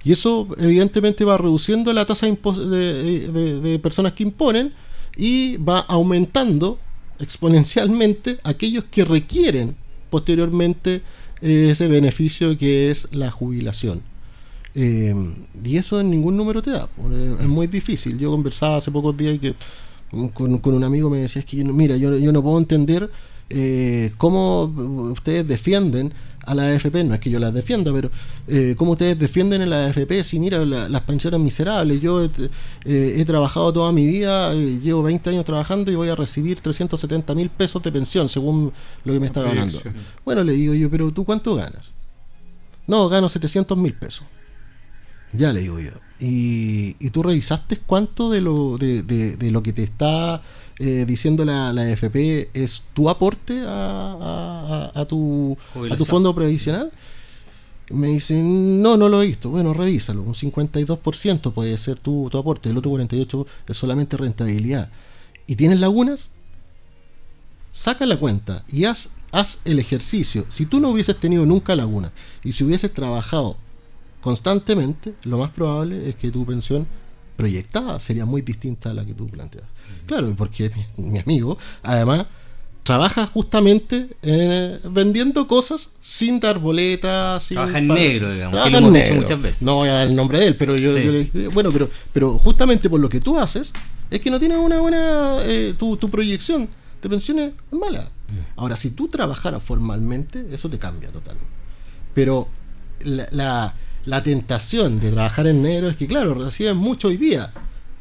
Y eso evidentemente va reduciendo la tasa de personas que imponen y va aumentando exponencialmente aquellos que requieren posteriormente ese beneficio que es la jubilación. Y eso en ningún número te da, es muy difícil. Yo conversaba hace pocos días con un amigo, me decía, es que mira, yo no puedo entender cómo ustedes defienden a la AFP, no es que yo las defienda, pero cómo ustedes defienden a la AFP si mira las pensiones miserables. Yo he trabajado toda mi vida, llevo 20 años trabajando y voy a recibir 370.000 pesos de pensión según lo que me está ganando. Bueno, le digo yo, pero ¿tú cuánto ganas? No, gano 700.000 pesos. Ya, le digo yo. ¿Y tú revisaste cuánto de lo que te está diciendo la AFP es tu aporte a tu fondo previsional? Me dicen, no lo he visto. Bueno, revísalo, un 52% puede ser tu aporte, el otro 48% es solamente rentabilidad. ¿Y tienes lagunas? Saca la cuenta y haz el ejercicio. Si tú no hubieses tenido nunca lagunas y si hubieses trabajado constantemente, lo más probable es que tu pensión proyectada sería muy distinta a la que tú planteas. Claro, porque mi amigo además trabaja justamente vendiendo cosas sin dar boletas, trabaja en negro, digamos, trabaja que lo hemos dicho negro. Muchas veces. No voy a dar el nombre de él, pero yo le dije, bueno, pero justamente por lo que tú haces es que no tienes una buena tu proyección de pensiones es mala. Ahora, si tú trabajaras formalmente, eso te cambia totalmente. Pero la tentación de trabajar en negro es que, claro, reciben mucho hoy día,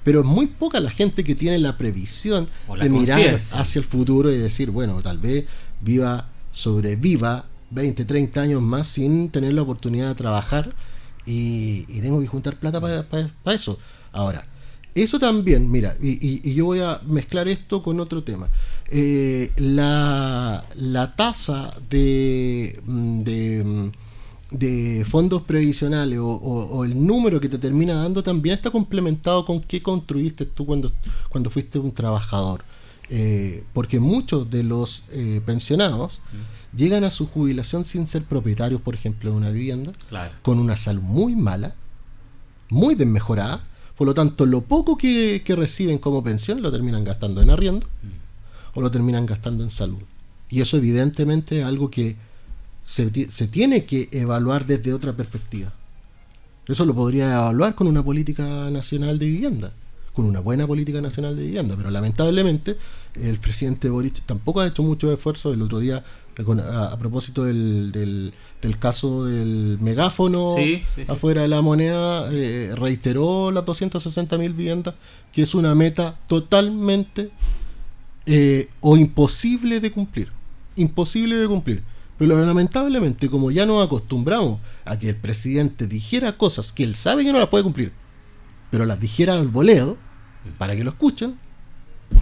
pero es muy poca la gente que tiene la previsión de mirar hacia el futuro y decir, bueno, tal vez sobreviva 20, 30 años más sin tener la oportunidad de trabajar y tengo que juntar plata para eso. Ahora, eso también, mira, y yo voy a mezclar esto con otro tema. La tasa de fondos previsionales o el número que te termina dando también está complementado con qué construiste tú cuando fuiste un trabajador, porque muchos de los pensionados llegan a su jubilación sin ser propietarios, por ejemplo, de una vivienda, con una salud muy mala, muy desmejorada. Por lo tanto, lo poco que reciben como pensión lo terminan gastando en arriendo o lo terminan gastando en salud, y eso evidentemente es algo que se tiene que evaluar desde otra perspectiva. Eso lo podría evaluar con una política nacional de vivienda, con una buena política nacional de vivienda, pero lamentablemente el presidente Boric tampoco ha hecho mucho esfuerzo. El otro día A propósito del caso del megáfono sí. afuera de La Moneda, reiteró las 260.000 viviendas, que es una meta totalmente o imposible de cumplir. Pero lamentablemente, como ya nos acostumbramos a que el presidente dijera cosas que él sabe que no las puede cumplir, pero las dijera al voleo para que lo escuchen,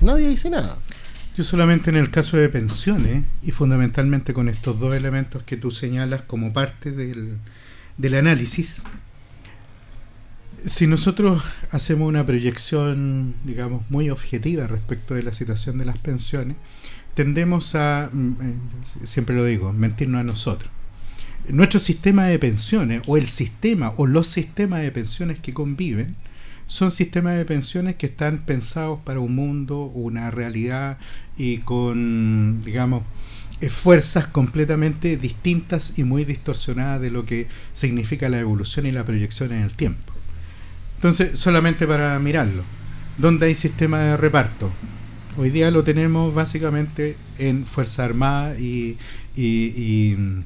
nadie dice nada. Yo solamente en el caso de pensiones, y fundamentalmente con estos dos elementos que tú señalas como parte del análisis, si nosotros hacemos una proyección, digamos, muy objetiva respecto de la situación de las pensiones, tendemos a, siempre lo digo, mentirnos a nosotros. Nuestro sistema de pensiones, o el sistema, o los sistemas de pensiones que conviven, son sistemas de pensiones que están pensados para un mundo, una realidad, y con, digamos, fuerzas completamente distintas y muy distorsionadas de lo que significa la evolución y la proyección en el tiempo. Entonces, solamente para mirarlo, ¿dónde hay sistema de reparto? Hoy día lo tenemos básicamente en Fuerza Armada y en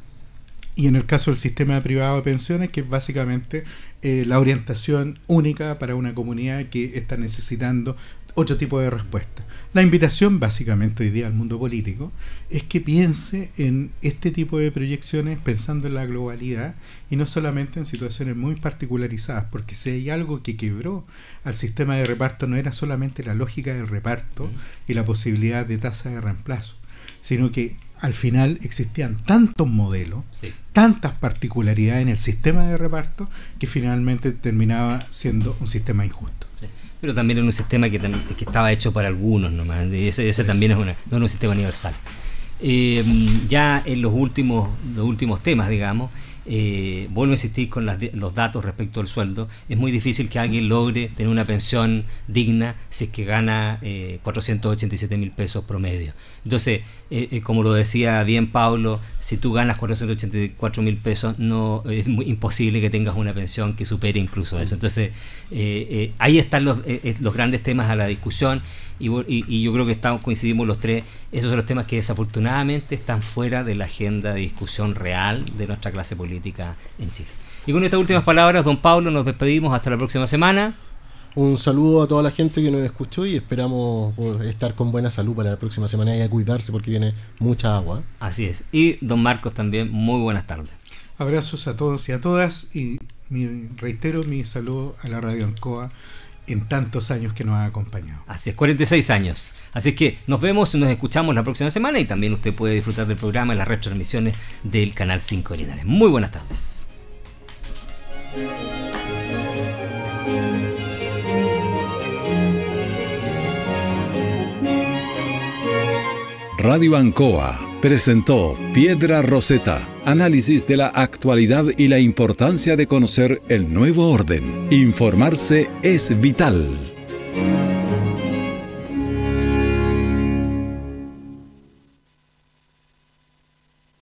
el caso del sistema privado de pensiones, que es básicamente la orientación única para una comunidad que está necesitando otro tipo de respuesta. La invitación básicamente hoy día al mundo político es que piense en este tipo de proyecciones pensando en la globalidad y no solamente en situaciones muy particularizadas, porque si hay algo que quebró al sistema de reparto no era solamente la lógica del reparto y la posibilidad de tasa de reemplazo, sino que al final existían tantos modelos, tantas particularidades en el sistema de reparto, que finalmente terminaba siendo un sistema injusto. Pero también en un sistema que estaba hecho para algunos nomás, ese también no es un sistema universal. Ya en los últimos temas, digamos, vuelvo a insistir con los datos respecto al sueldo. Es muy difícil que alguien logre tener una pensión digna si es que gana 487.000 pesos promedio. Entonces, como lo decía bien Pablo, si tú ganas 484.000 pesos, no es muy imposible que tengas una pensión que supere incluso eso. Entonces, ahí están los grandes temas a la discusión. Y yo creo que coincidimos los tres. Esos son los temas que desafortunadamente están fuera de la agenda de discusión real de nuestra clase política en Chile. Y con estas últimas palabras, don Pablo, nos despedimos hasta la próxima semana. Un saludo a toda la gente que nos escuchó y esperamos estar con buena salud para la próxima semana y a cuidarse porque viene mucha agua. Así es. Y don Marcos también, muy buenas tardes. Abrazos a todos y a todas, y reitero mi saludo a la Radio Ancoa en tantos años que nos ha acompañado. Así es, 46 años. Así es que nos vemos y nos escuchamos la próxima semana, y también usted puede disfrutar del programa en las retransmisiones del Canal 5 de Linares. Muy buenas tardes. Radio Ancoa presentó Piedra Roseta, análisis de la actualidad y la importancia de conocer el nuevo orden. Informarse es vital.